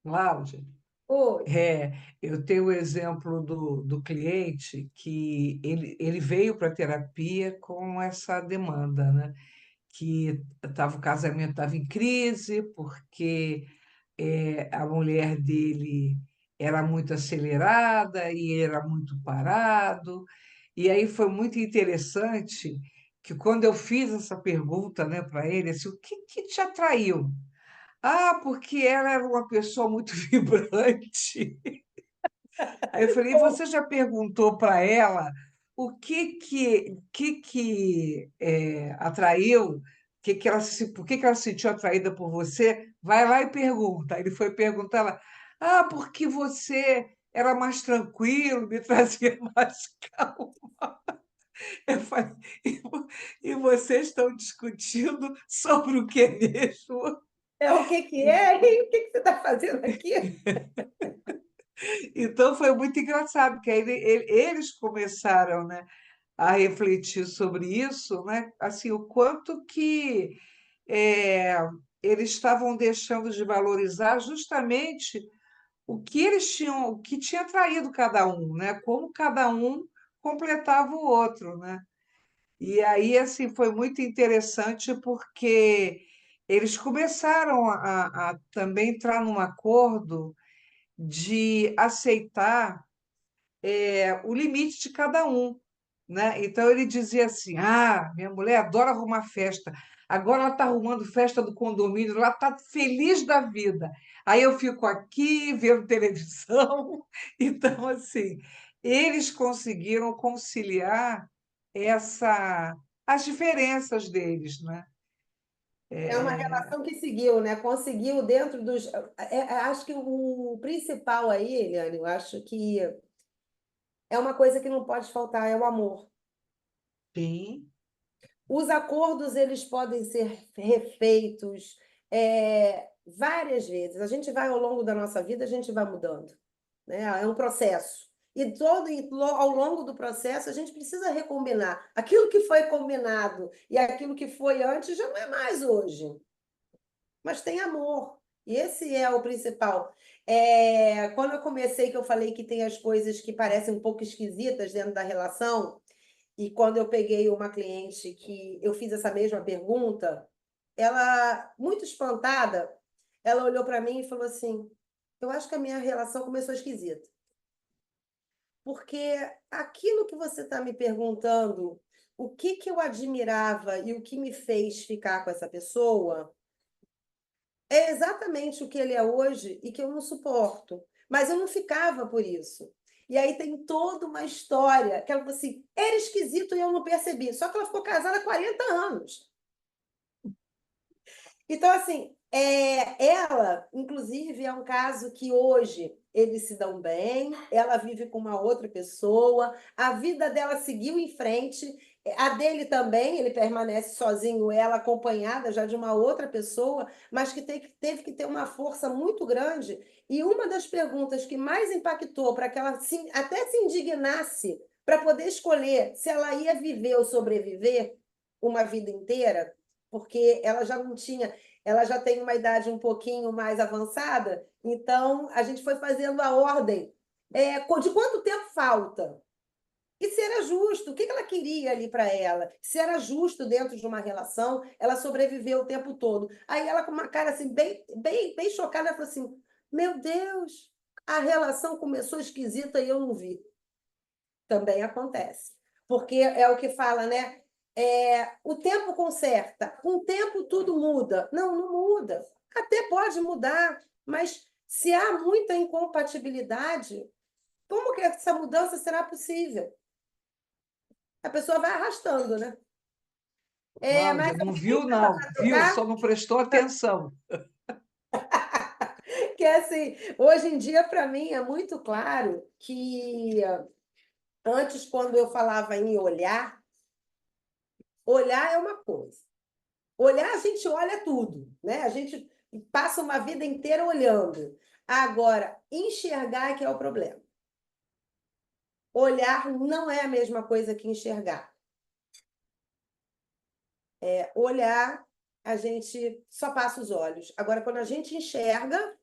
Cláudia. Oi. Eu tenho o exemplo do cliente que ele veio para a terapia com essa demanda, né? Que o casamento estava em crise, porque a mulher dele era muito acelerada e ele era muito parado. E aí foi muito interessante que quando eu fiz essa pergunta, né, para ele, assim, o que que te atraiu? Ah, porque ela era uma pessoa muito vibrante. Aí eu falei, você já perguntou para ela o que atraiu, por que que ela se sentiu atraída por você? Vai lá e pergunta. Ele foi perguntar, ela, porque você era mais tranquilo, me trazia mais calma. Eu falei, e vocês estão discutindo sobre o que mesmo? É o que que é? E o que que você está fazendo aqui? Então foi muito engraçado, porque aí eles começaram, né, a refletir sobre isso, né? Assim, o quanto que é, eles estavam deixando de valorizar justamente o que eles tinham, o que tinha atraído cada um, né? Como cada um completava o outro, né? E aí, assim, foi muito interessante porque eles começaram a também entrar num acordo de aceitar o limite de cada um, né? Então ele dizia assim: minha mulher adora arrumar festa. Agora ela está arrumando festa do condomínio, ela está feliz da vida. Aí eu fico aqui vendo televisão. Então, assim, eles conseguiram conciliar essa as diferenças deles, né? É uma relação que seguiu, né? Conseguiu dentro dos. Acho que o principal aí, Eliane, eu acho que é uma coisa que não pode faltar, é o amor. Sim, Os acordos, eles podem ser refeitos várias vezes. A gente vai, ao longo da nossa vida, a gente vai mudando, né? É um processo. Ao longo do processo, a gente precisa recombinar. Aquilo que foi combinado e aquilo que foi antes já não é mais hoje, mas tem amor. E esse é o principal. Quando eu comecei, que eu falei que tem as coisas que parecem um pouco esquisitas dentro da relação, e quando eu peguei uma cliente que eu fiz essa mesma pergunta, ela, muito espantada, ela olhou para mim e falou assim: Eu acho que a minha relação começou esquisita. Porque aquilo que você está me perguntando, o que que eu admirava e o que me fez ficar com essa pessoa, é exatamente o que ele é hoje e que eu não suporto. Mas eu não ficava por isso. E aí tem toda uma história que ela falou assim: era esquisito e eu não percebi. Só que ela ficou casada há 40 anos. Então, assim, ela, inclusive, é um caso que hoje eles se dão bem, ela vive com uma outra pessoa, a vida dela seguiu em frente, a dele também, ele permanece sozinho, ela acompanhada já de uma outra pessoa, mas que teve que ter uma força muito grande. E uma das perguntas que mais impactou para que ela até se indignasse para poder escolher se ela ia viver ou sobreviver uma vida inteira, porque ela já não tinha, ela já tem uma idade um pouquinho mais avançada, então a gente foi fazendo a ordem de quanto tempo falta. E se era justo, o que ela queria ali para ela? Se era justo dentro de uma relação, ela sobreviveu o tempo todo. Aí ela, com uma cara assim, bem, bem, bem chocada, ela falou assim: Meu Deus, a relação começou esquisita e eu não vi. Também acontece. Porque é o que fala, né? O tempo conserta, com o tempo tudo muda. Não, não muda. Até pode mudar, mas se há muita incompatibilidade, como que essa mudança será possível? A pessoa vai arrastando, né? Cláudia, Mas não alguém viu, estava não, para viu? Só trocar? não prestou atenção. Que é assim, hoje em dia, para mim, é muito claro que antes, quando eu falava em olhar, olhar é uma coisa. Olhar, a gente olha tudo, né? A gente passa uma vida inteira olhando. Agora, enxergar é que é o problema. Olhar não é a mesma coisa que enxergar. Olhar, a gente só passa os olhos. Agora, quando a gente enxerga,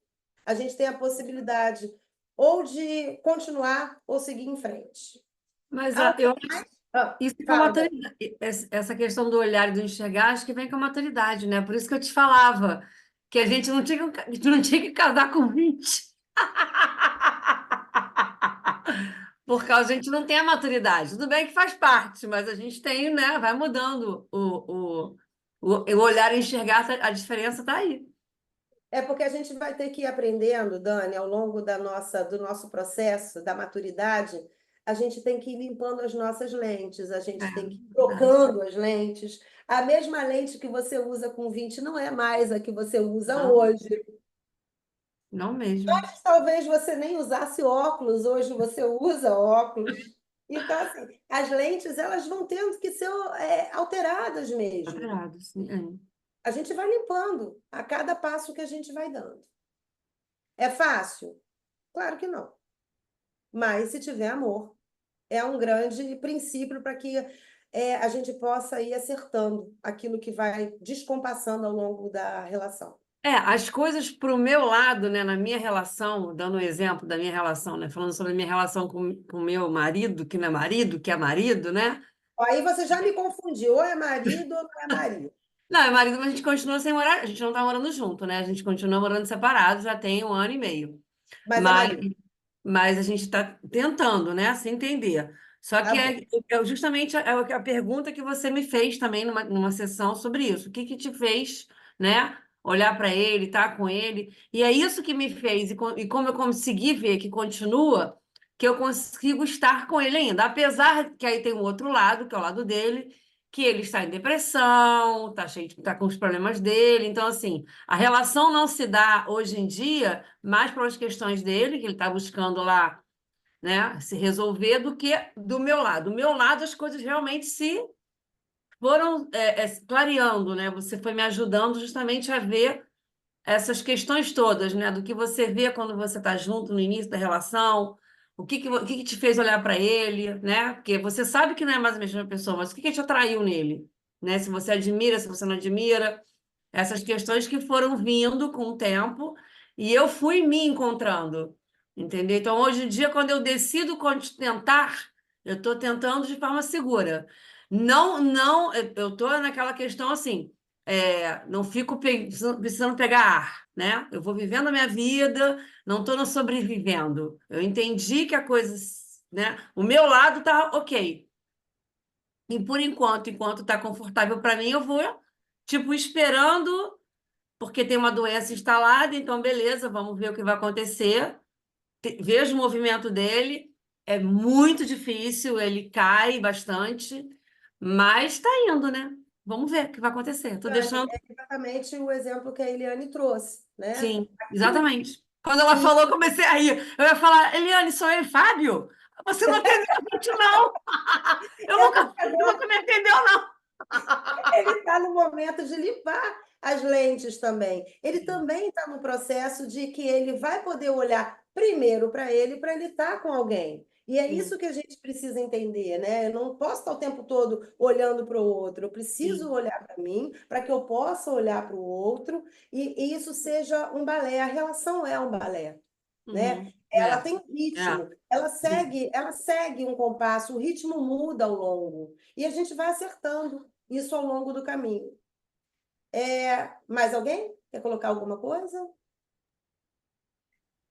a gente tem a possibilidade ou de continuar ou seguir em frente. Mas Algo isso com a fala, Dani. maturidade. Essa questão do olhar e do enxergar, acho que vem com a maturidade, né? Por isso que eu te falava que a gente não tinha que casar com 20. Por causa a gente não tem a maturidade. Tudo bem que faz parte, mas a gente tem, né? Vai mudando o olhar e enxergar, a diferença está aí. É porque a gente vai ter que ir aprendendo, Dani, ao longo do nosso processo, da maturidade, a gente tem que ir limpando as nossas lentes, a gente tem que ir trocando as lentes. A mesma lente que você usa com 20 não é mais a que você usa Não, hoje. não mesmo. Talvez você nem usasse óculos, hoje você usa óculos. Então, assim, as lentes elas vão tendo que ser alteradas mesmo. Alterado, sim. A gente vai limpando a cada passo que a gente vai dando. É fácil? Claro que não. Mas se tiver amor, é um grande princípio para que a gente possa ir acertando aquilo que vai descompassando ao longo da relação. As coisas para o meu lado, né, na minha relação, dando um exemplo da minha relação, né, falando sobre a minha relação com o meu marido, que não é marido, que é marido, né? Aí você já me confundiu, ou é marido ou não é marido. Não, é marido, mas a gente continua sem morar, a gente não está morando junto, né? A gente continua morando separado, já tem 1 ano e meio. Mas é Mas, marido. mas a gente está tentando, né, se entender. Só Tá que bom. é justamente a pergunta que você me fez também numa sessão sobre isso. O que que te fez, né, olhar para ele, estar com ele? E é isso que me fez, e como eu consegui ver que continua, que eu consigo estar com ele ainda. Apesar que aí tem um outro lado, que é o lado dele, que ele está em depressão, tá com os problemas dele. Então, assim, a relação não se dá hoje em dia mais pelas questões dele, que ele está buscando lá, né, se resolver, do que do meu lado. Do meu lado, as coisas realmente se foram clareando, né? Você foi me ajudando justamente a ver essas questões todas, né? Do que você vê quando você está junto no início da relação, o que que te fez olhar para ele, né? Porque você sabe que não é mais a mesma pessoa, mas o que que te atraiu nele, né? Se você admira, se você não admira, essas questões que foram vindo com o tempo e eu fui me encontrando, entendeu? Então, hoje em dia, quando eu decido tentar, eu estou tentando de forma segura. Não, eu estou naquela questão assim, não fico precisando pegar ar, né? Eu vou vivendo a minha vida, não estou sobrevivendo. Eu entendi que a coisa, né? O meu lado está ok. E por enquanto está confortável para mim, eu vou, tipo, esperando porque tem uma doença instalada, então beleza, vamos ver o que vai acontecer. Vejo o movimento dele, é muito difícil, ele cai bastante, mas está indo, né? Vamos ver o que vai acontecer. Estou Dani, deixando. é exatamente o exemplo que a Eliane trouxe, né? Sim, Aquilo exatamente. Quando ela que falou, eu comecei a rir. Eu ia falar, Eliane, sou eu e Fábio? Você não entendeu a gente, não. é porque Você agora nunca me entendeu, não. ele está no momento de limpar as lentes também. Ele também está no processo de que ele vai poder olhar primeiro para ele estar com alguém. E é Sim, isso que a gente precisa entender, né? Eu não posso estar o tempo todo olhando para o outro. Eu preciso sim. olhar para mim, para que eu possa olhar para o outro e isso seja um balé. A relação é um balé, né? Uhum. Ela tem um É. ritmo, ela segue um compasso, o ritmo muda ao longo e a gente vai acertando isso ao longo do caminho. Mais alguém quer colocar alguma coisa?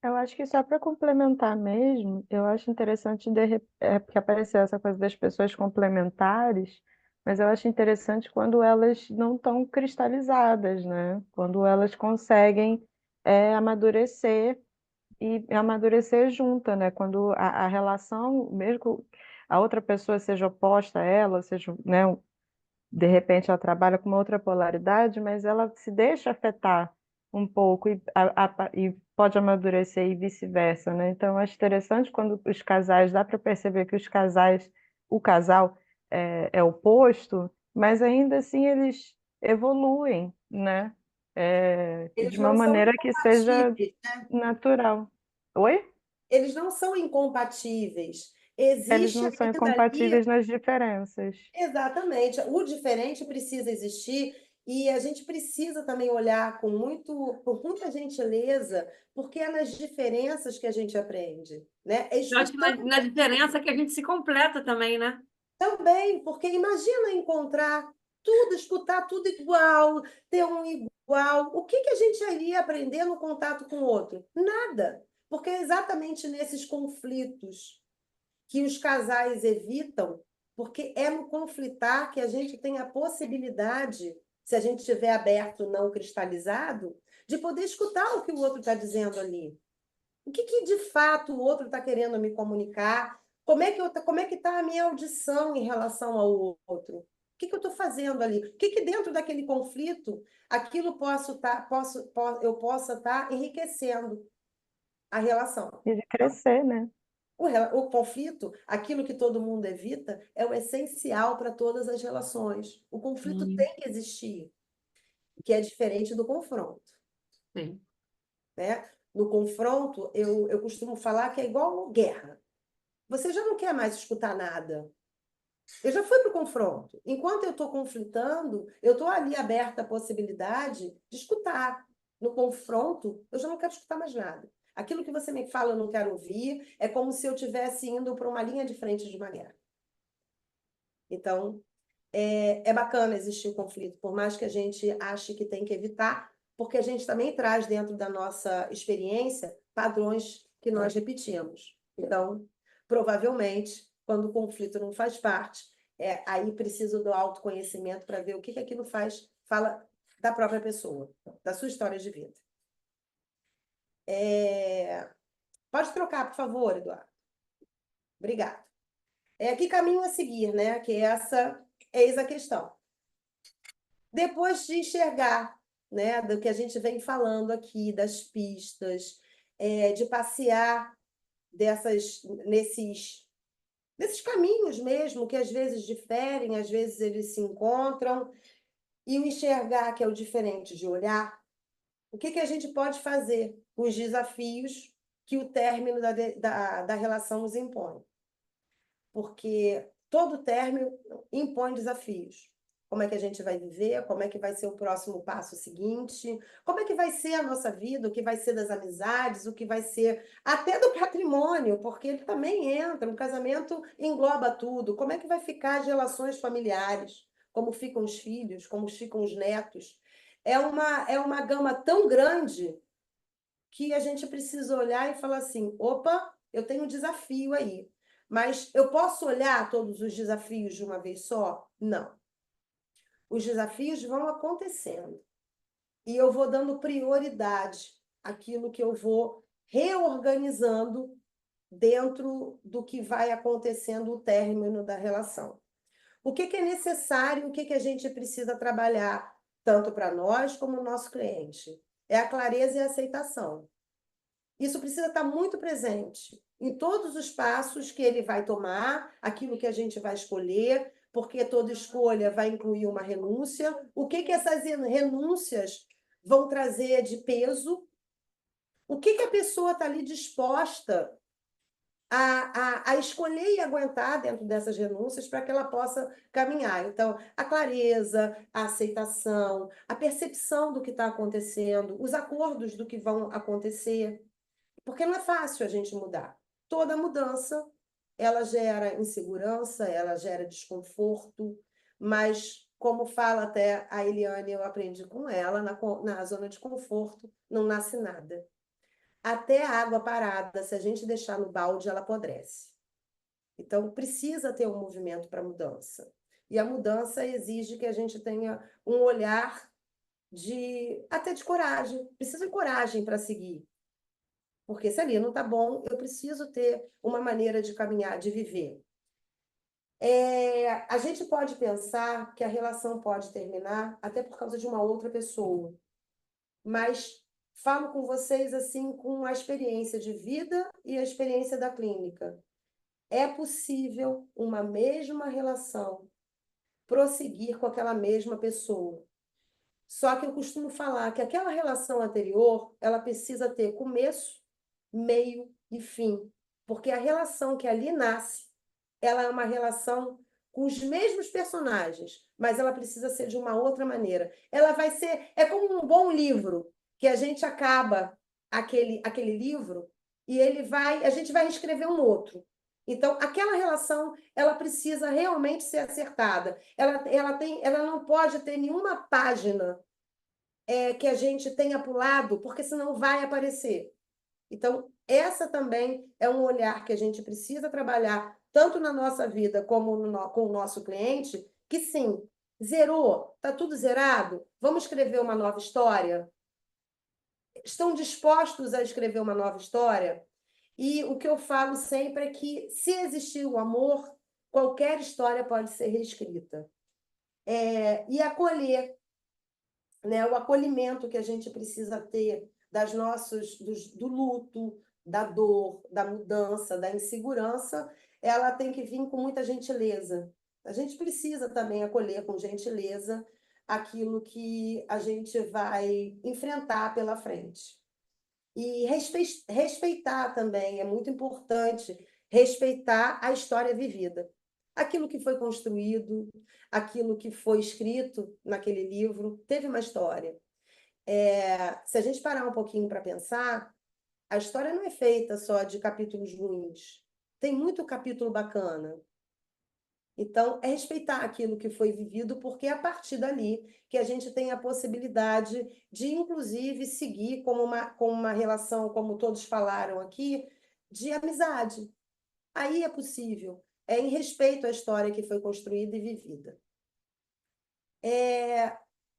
Eu acho que só para complementar mesmo, eu acho interessante, porque apareceu essa coisa das pessoas complementares, mas eu acho interessante quando elas não estão cristalizadas, né? Quando elas conseguem amadurecer e amadurecer junta, né? Quando a relação, mesmo que a outra pessoa seja oposta a ela, seja, né, de repente ela trabalha com uma outra polaridade, mas ela se deixa afetar um pouco e pode amadurecer e vice-versa, né? Então, eu acho interessante quando os casais, dá para perceber que o casal é oposto, mas ainda assim eles evoluem, né? Eles De uma não são maneira que seja incompatíveis. natural. Oi? Eles não são incompatíveis. Eles Existe não são ainda ali. incompatíveis nas diferenças. Exatamente. O diferente precisa existir E a gente precisa também olhar com muita gentileza, porque é nas diferenças que a gente aprende, né? É Eu acho que na, escutando na diferença que a gente se completa também, né? também, porque imagina encontrar tudo, escutar tudo igual, ter um igual. O que que a gente iria aprender no contato com o outro? Nada. Porque é exatamente nesses conflitos que os casais evitam, porque é no conflitar que a gente tem a possibilidade, se a gente estiver aberto, não cristalizado, de poder escutar o que o outro está dizendo ali. O que que de fato o outro está querendo me comunicar? Como é que está a minha audição em relação ao outro? O que que eu estou fazendo ali? O que que dentro daquele conflito aquilo eu possa estar enriquecendo a relação? E de crescer, né? O conflito, aquilo que todo mundo evita, é o essencial para todas as relações. O conflito Sim, tem que existir, que é diferente do confronto, sim. né? No confronto, eu costumo falar que é igual guerra. Você já não quer mais escutar nada. Eu já fui para o confronto. Enquanto eu estou conflitando, eu estou ali aberta à possibilidade de escutar. No confronto, eu já não quero escutar mais nada. Aquilo que você me fala, eu não quero ouvir. É como se eu estivesse indo para uma linha de frente de uma guerra. Então, é bacana existir o conflito, por mais que a gente ache que tem que evitar, porque a gente também traz dentro da nossa experiência padrões que nós repetimos. Então, provavelmente, quando o conflito não faz parte, aí preciso do autoconhecimento para ver o que que aquilo fala da própria pessoa, da sua história de vida. Pode trocar, por favor, Eduardo. Obrigada. Que caminho a seguir, né? Que eis a questão. Depois de enxergar, né, do que a gente vem falando aqui, das pistas, de passear nesses caminhos mesmo, que às vezes diferem, às vezes eles se encontram, e o enxergar, que é o diferente de olhar, o que que a gente pode fazer com os desafios que o término da relação nos impõe? Porque todo término impõe desafios. Como é que a gente vai viver? Como é que vai ser o próximo passo seguinte? Como é que vai ser a nossa vida? O que vai ser das amizades? O que vai ser até do patrimônio? Porque ele também entra. Um casamento engloba tudo. Como é que vai ficar as relações familiares? Como ficam os filhos? Como ficam os netos? É uma gama tão grande que a gente precisa olhar e falar assim: opa, eu tenho um desafio aí. Mas eu posso olhar todos os desafios de uma vez só? Não. Os desafios vão acontecendo. E eu vou dando prioridade àquilo que eu vou reorganizando dentro do que vai acontecendo o término da relação. O que que é necessário, o que que a gente precisa trabalhar, tanto para nós como o nosso cliente? É a clareza e a aceitação. Isso precisa estar muito presente em todos os passos que ele vai tomar, aquilo que a gente vai escolher, porque toda escolha vai incluir uma renúncia. O que que essas renúncias vão trazer de peso? O que que a pessoa está ali disposta a escolher e aguentar dentro dessas renúncias para que ela possa caminhar? Então, a clareza, a aceitação, a percepção do que está acontecendo, os acordos do que vão acontecer. Porque não é fácil a gente mudar. Toda mudança, ela gera insegurança, ela gera desconforto, mas, como fala até a Eliane, eu aprendi com ela, na zona de conforto, não nasce nada. Até a água parada, se a gente deixar no balde, ela apodrece. Então, precisa ter um movimento para mudança. E a mudança exige que a gente tenha um olhar até de coragem. Precisa de coragem para seguir. Porque se ali não está bom, eu preciso ter uma maneira de caminhar, de viver. A gente pode pensar que a relação pode terminar até por causa de uma outra pessoa, mas falo com vocês assim com a experiência de vida e a experiência da clínica. É possível uma mesma relação prosseguir com aquela mesma pessoa. Só que eu costumo falar que aquela relação anterior, ela precisa ter começo, meio e fim, porque a relação que ali nasce, ela é uma relação com os mesmos personagens, mas ela precisa ser de uma outra maneira. Ela vai ser... É como um bom livro, que a gente acaba aquele livro e a gente vai escrever um outro. Então, aquela relação, ela precisa realmente ser acertada. Ela não pode ter nenhuma página que a gente tenha pulado, porque senão vai aparecer. Então, essa também é um olhar que a gente precisa trabalhar, tanto na nossa vida como com o nosso cliente, que sim, zerou, está tudo zerado, vamos escrever uma nova história? Estão dispostos a escrever uma nova história? E o que eu falo sempre é que, se existir o amor, qualquer história pode ser reescrita. E acolher, né? O acolhimento que a gente precisa ter do luto, da dor, da mudança, da insegurança, ela tem que vir com muita gentileza. A gente precisa também acolher com gentileza aquilo que a gente vai enfrentar pela frente. E respeitar também, é muito importante respeitar a história vivida. Aquilo que foi construído, aquilo que foi escrito naquele livro, teve uma história. Se a gente parar um pouquinho para pensar, a história não é feita só de capítulos ruins. Tem muito capítulo bacana. Então, é respeitar aquilo que foi vivido, porque é a partir dali que a gente tem a possibilidade de, inclusive, seguir com uma relação, como todos falaram aqui, de amizade. Aí é possível, em respeito à história que foi construída e vivida.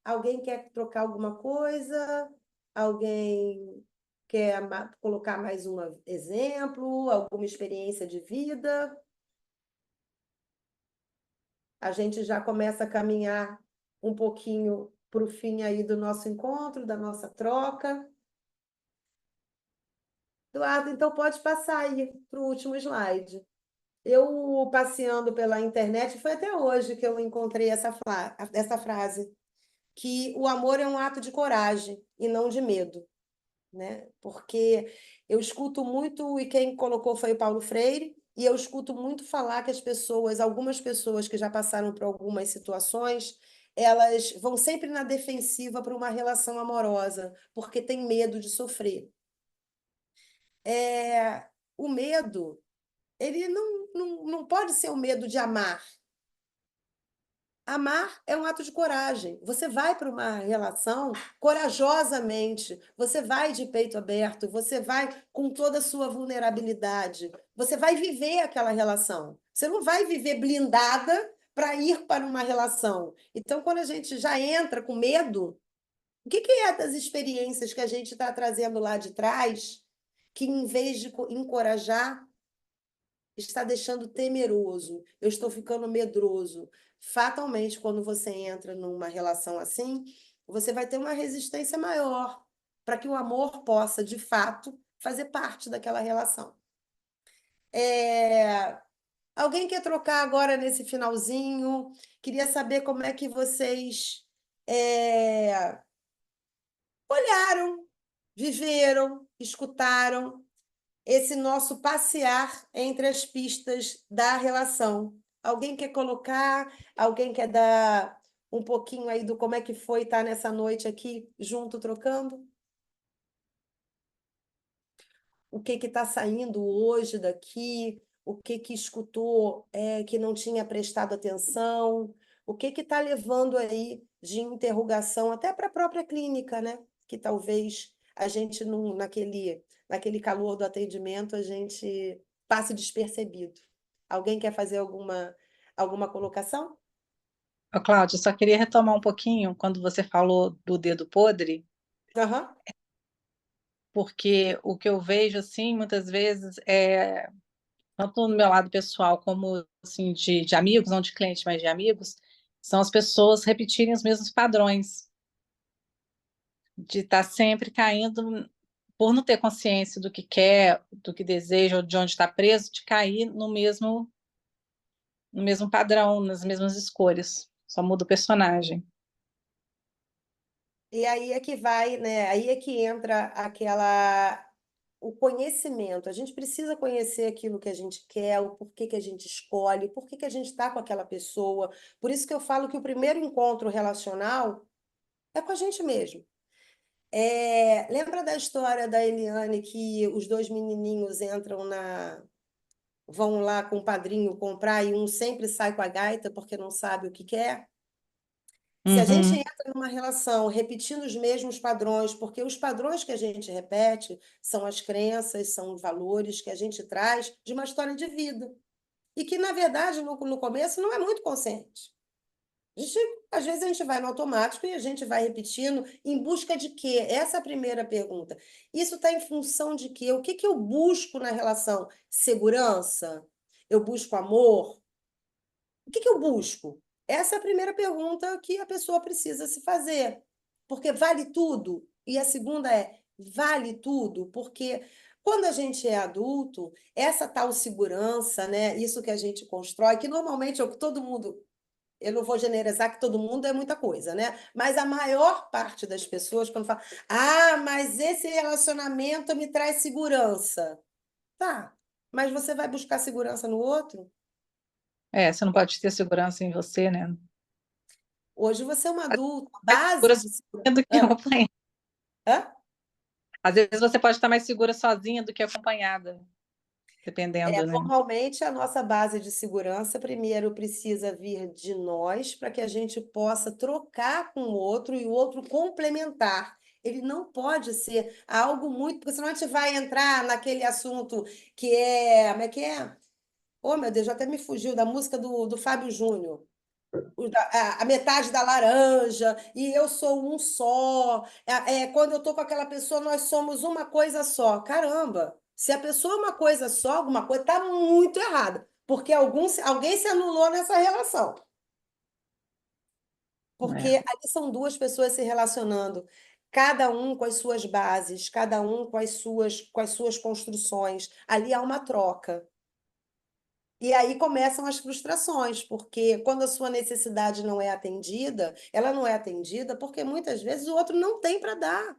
Alguém quer trocar alguma coisa? Alguém quer colocar mais um exemplo? Alguma experiência de vida? A gente já começa a caminhar um pouquinho para o fim aí do nosso encontro, da nossa troca. Eduardo, então pode passar aí para o último slide. Eu, passeando pela internet, foi até hoje que eu encontrei essa frase, que o amor é um ato de coragem e não de medo, né? Porque eu escuto muito, e quem colocou foi o Paulo Freire, e eu escuto muito falar que algumas pessoas que já passaram por algumas situações, elas vão sempre na defensiva para uma relação amorosa, porque tem medo de sofrer. O medo, ele não pode ser o medo de amar. Amar é um ato de coragem. Você vai para uma relação corajosamente, você vai de peito aberto, você vai com toda a sua vulnerabilidade, você vai viver aquela relação. Você não vai viver blindada para ir para uma relação. Então, quando a gente já entra com medo, o que é das experiências que a gente está trazendo lá de trás, que em vez de encorajar, está deixando temeroso, eu estou ficando medroso. Fatalmente, quando você entra numa relação assim, você vai ter uma resistência maior para que o amor possa, de fato, fazer parte daquela relação. Alguém quer trocar agora nesse finalzinho? Queria saber como é que vocês olharam, viveram, escutaram esse nosso passear entre as pistas da relação. Alguém quer colocar? Alguém quer dar um pouquinho aí do como é que foi estar nessa noite aqui junto, trocando? O que está saindo hoje daqui? O que escutou que não tinha prestado atenção? O que está levando aí de interrogação até para a própria clínica, né? Que talvez a gente, naquele calor do atendimento, a gente passe despercebido. Alguém quer fazer alguma colocação? Ô, Cláudia, eu só queria retomar um pouquinho quando você falou do dedo podre, Aham. porque o que eu vejo, assim, muitas vezes, tanto no meu lado pessoal como, assim, de amigos, não de clientes, mas de amigos, são as pessoas repetirem os mesmos padrões, de estar sempre caindo, por não ter consciência do que quer, do que deseja, ou de onde está preso, de cair no mesmo padrão, nas mesmas escolhas. Só muda o personagem. E aí é que vai, né? Aí é que entra aquela o conhecimento. A gente precisa conhecer aquilo que a gente quer, o porquê que a gente escolhe, o porquê que a gente está com aquela pessoa. Por isso que eu falo que o primeiro encontro relacional é com a gente mesmo. Lembra da história da Eliane que os dois menininhos vão lá com o padrinho comprar e um sempre sai com a gaita porque não sabe o que quer? Se a gente Uhum. entra numa relação repetindo os mesmos padrões, porque os padrões que a gente repete são as crenças, são os valores que a gente traz de uma história de vida. E que, na verdade, no começo não é muito consciente. Às vezes a gente vai no automático e a gente vai repetindo em busca de quê? Essa é a primeira pergunta. Isso está em função de quê? O que que eu busco na relação? Segurança? Eu busco amor? O que que eu busco? Essa é a primeira pergunta que a pessoa precisa se fazer. Porque vale tudo? E a segunda é, vale tudo? Porque quando a gente é adulto, essa tal segurança, né, isso que a gente constrói, que normalmente é o que todo mundo, eu não vou generalizar que todo mundo é muita coisa, né? Mas a maior parte das pessoas, quando fala, mas esse relacionamento me traz segurança. Tá, mas você vai buscar segurança no outro? Você não pode ter segurança em você, né? Hoje você é um adulto, a Mais base segura de segurança. sozinha do que acompanhada. Hã? Às vezes você pode estar mais segura sozinha do que acompanhada, dependendo, né? Normalmente, a nossa base de segurança, primeiro, precisa vir de nós, para que a gente possa trocar com o outro e o outro complementar. Ele não pode ser algo muito, porque senão a gente vai entrar naquele assunto que é. Como é que é? Oh, meu Deus, já até me fugiu da música do Fábio Júnior. A metade da laranja, e eu sou um só. Quando eu estou com aquela pessoa, nós somos uma coisa só. Caramba, se a pessoa é uma coisa só, alguma coisa está muito errada, porque alguém se anulou nessa relação. Porque É. ali são duas pessoas se relacionando, cada um com as suas bases, cada um com as suas construções. Ali há uma troca. E aí começam as frustrações, porque quando a sua necessidade não é atendida, ela não é atendida porque muitas vezes o outro não tem para dar.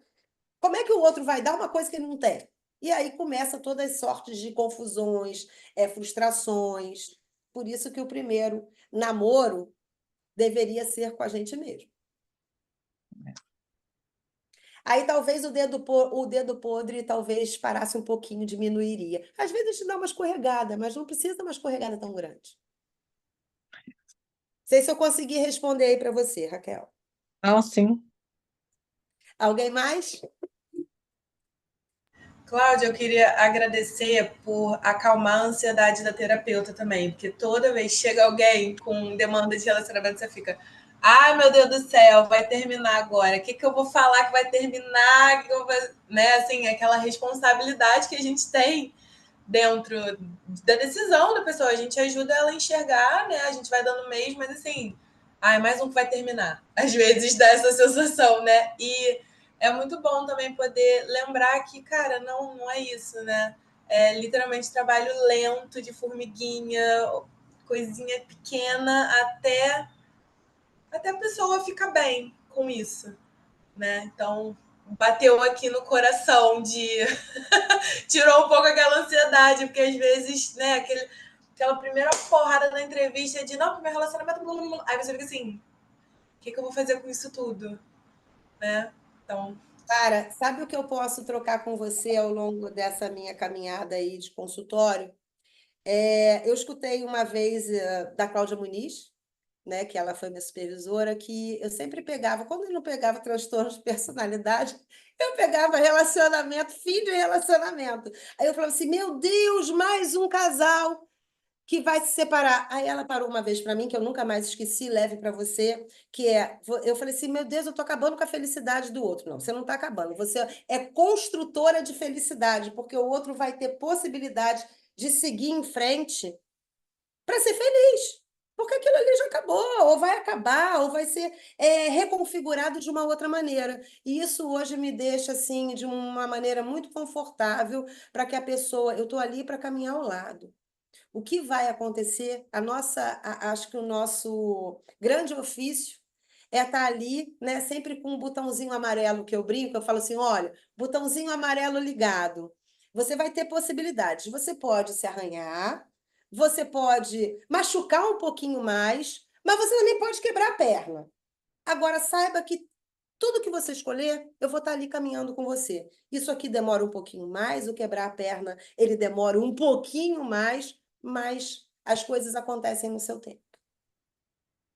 Como é que o outro vai dar uma coisa que ele não tem? E aí começa todas as sortes de confusões, frustrações. Por isso que o primeiro namoro deveria ser com a gente mesmo. Aí talvez o dedo podre talvez parasse um pouquinho, diminuiria. Às vezes a gente dá uma escorregada, mas não precisa dar uma escorregada tão grande. Não sei se eu consegui responder aí para você, Raquel. Não, sim. Alguém mais? Cláudia, eu queria agradecer por acalmar a ansiedade da terapeuta também, porque toda vez que chega alguém com demanda de relacionamento, você fica, ai meu Deus do céu, vai terminar agora, o que que eu vou falar que vai terminar, né, assim, aquela responsabilidade que a gente tem dentro da decisão da pessoa, a gente ajuda ela a enxergar, né, a gente vai dando mês, mas assim, ai, mais um que vai terminar, às vezes dá essa sensação, né, e é muito bom também poder lembrar que, cara, não é isso, né? É literalmente trabalho lento, de formiguinha, coisinha pequena, até a pessoa ficar bem com isso, né? Então, bateu aqui no coração de... tirou um pouco aquela ansiedade, porque às vezes, né, aquela primeira porrada da entrevista de, não, meu relacionamento... Aí você fica assim, o que eu vou fazer com isso tudo? Né? Então... Cara, sabe o que eu posso trocar com você ao longo dessa minha caminhada aí de consultório? Eu escutei uma vez da Cláudia Muniz, né, que ela foi minha supervisora, que eu sempre pegava, quando eu não pegava transtornos de personalidade, eu pegava relacionamento, fim de relacionamento. Aí eu falava assim, meu Deus, mais um casal que vai se separar. Aí ela parou uma vez para mim, que eu nunca mais esqueci, leve para você, eu falei assim, meu Deus, eu tô acabando com a felicidade do outro. Não, você não está acabando, você é construtora de felicidade, porque o outro vai ter possibilidade de seguir em frente para ser feliz. Porque aquilo ali já acabou, ou vai acabar, ou vai ser reconfigurado de uma outra maneira. E isso hoje me deixa assim de uma maneira muito confortável para que a pessoa, eu estou ali para caminhar ao lado. O que vai acontecer? Acho que o nosso grande ofício é estar ali, né, sempre com um botãozinho amarelo que eu brinco, eu falo assim, olha, botãozinho amarelo ligado. você vai ter possibilidades. Você pode se arranhar, você pode machucar um pouquinho mais, mas você também pode quebrar a perna. Agora, saiba que tudo que você escolher, eu vou estar ali caminhando com você. Isso aqui demora um pouquinho mais, o quebrar a perna, ele demora um pouquinho mais, mas as coisas acontecem no seu tempo.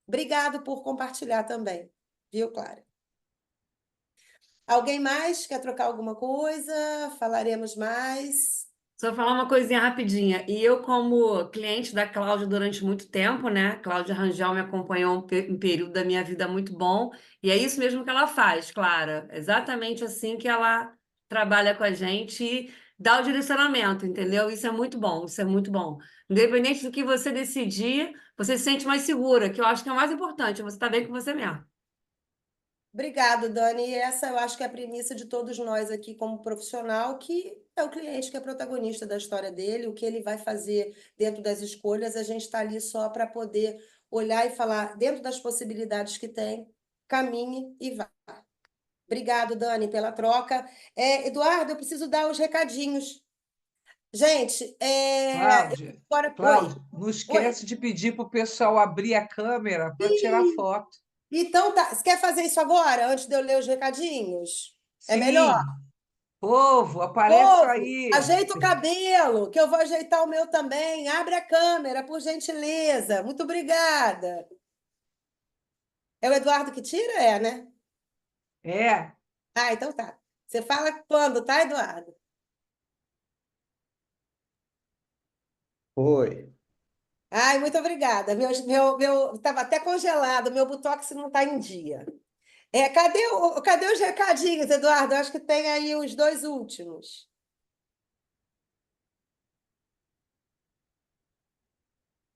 Obrigado por compartilhar também, viu, Clara? Alguém mais quer trocar alguma coisa? Falaremos mais. Só falar uma coisinha rapidinha. E eu, como cliente da Cláudia durante muito tempo, né? Cláudia Rangel me acompanhou um período da minha vida muito bom. E é isso mesmo que ela faz, Clara. Exatamente assim que ela trabalha com a gente e dá o direcionamento, entendeu? Isso é muito bom, isso é muito bom. Independente do que você decidir, você se sente mais segura, que eu acho que é o mais importante, você está bem com você mesmo. Obrigado, Dani. E essa eu acho que é a premissa de todos nós aqui como profissional, que é o cliente que é protagonista da história dele, o que ele vai fazer dentro das escolhas, a gente está ali só para poder olhar e falar, dentro das possibilidades que tem, caminhe e vá. Obrigado, Dani, pela troca. Eduardo, eu preciso dar os recadinhos. Gente, Cláudia, agora. Oi, Cláudia, não oi. esquece de pedir para o pessoal abrir a câmera para tirar foto. Então tá, você quer fazer isso agora, antes de eu ler os recadinhos? É melhor? Sim, povo, aparece Povo, aí. ajeita o cabelo, que eu vou ajeitar o meu também. Abre a câmera, por gentileza. Muito obrigada. É o Eduardo que tira? É, né? É, Ah, então tá. Você fala quando, tá, Eduardo? Oi. Ai, muito obrigada. Tava até congelado, meu botox não está em dia. Cadê os recadinhos, Eduardo? Eu acho que tem aí os dois últimos.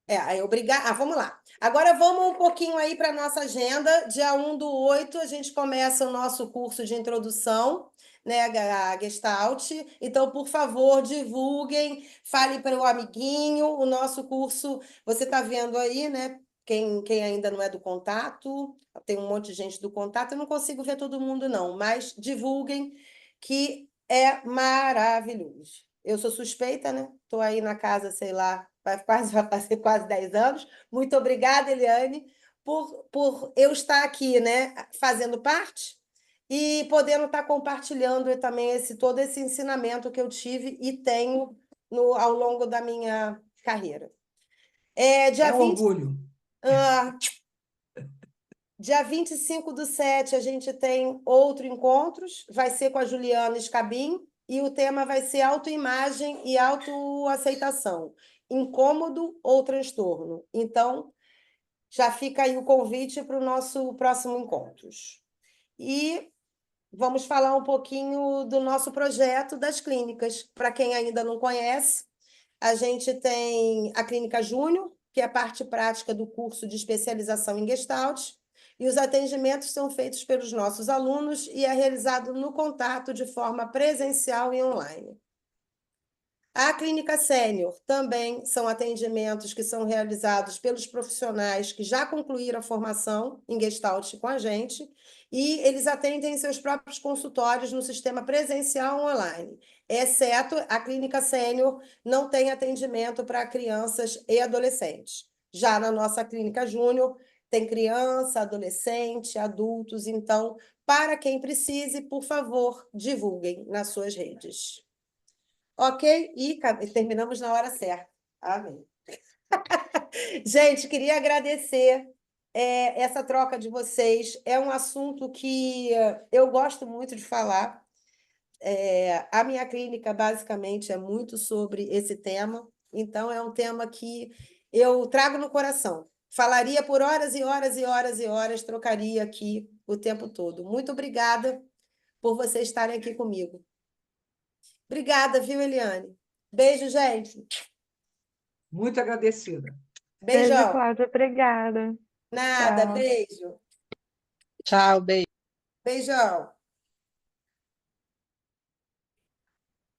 Aí obrigado. Vamos lá. Agora vamos um pouquinho aí para a nossa agenda. Dia 1/8, a gente começa o nosso curso de introdução, né, a Gestalt. Então, por favor, divulguem, fale para o amiguinho. O nosso curso, você está vendo aí, né? Quem ainda não é do contato, tem um monte de gente do contato, eu não consigo ver todo mundo, não, mas divulguem que é maravilhoso. Eu sou suspeita, né? Estou aí na casa, sei lá, vai fazer quase 10 anos. Muito obrigada, Eliane, por eu estar aqui, né, fazendo parte e podendo estar compartilhando também todo esse ensinamento que eu tive e tenho ao longo da minha carreira. é um orgulho. Ah, dia 25/7, a gente tem outro encontros, vai ser com a Juliana Scabin, e o tema vai ser autoimagem e autoaceitação, incômodo ou transtorno. Então, já fica aí o convite para o nosso próximo encontros. E vamos falar um pouquinho do nosso projeto das clínicas. Para quem ainda não conhece, a gente tem a Clínica Júnior, que é a parte prática do curso de especialização em Gestalt, e os atendimentos são feitos pelos nossos alunos e é realizado no contato de forma presencial e online. A Clínica Sênior também são atendimentos que são realizados pelos profissionais que já concluíram a formação em Gestalt com a gente, e eles atendem em seus próprios consultórios no sistema presencial online, exceto a Clínica Sênior não tem atendimento para crianças e adolescentes. Já na nossa Clínica Júnior, tem criança, adolescente, adultos, então, para quem precise, por favor, divulguem nas suas redes. Ok? E terminamos na hora certa. Amém. Gente, queria agradecer essa troca de vocês. É um assunto que eu gosto muito de falar. A minha clínica, basicamente, é muito sobre esse tema. Então, é um tema que eu trago no coração. Falaria por horas e horas e horas e horas, trocaria aqui o tempo todo. Muito obrigada por vocês estarem aqui comigo. Obrigada, viu, Eliane? Beijo, gente. Muito agradecida. Beijo, Beijão. Cláudia. Obrigada. Nada, Tchau. beijo. Tchau, beijo. Beijão.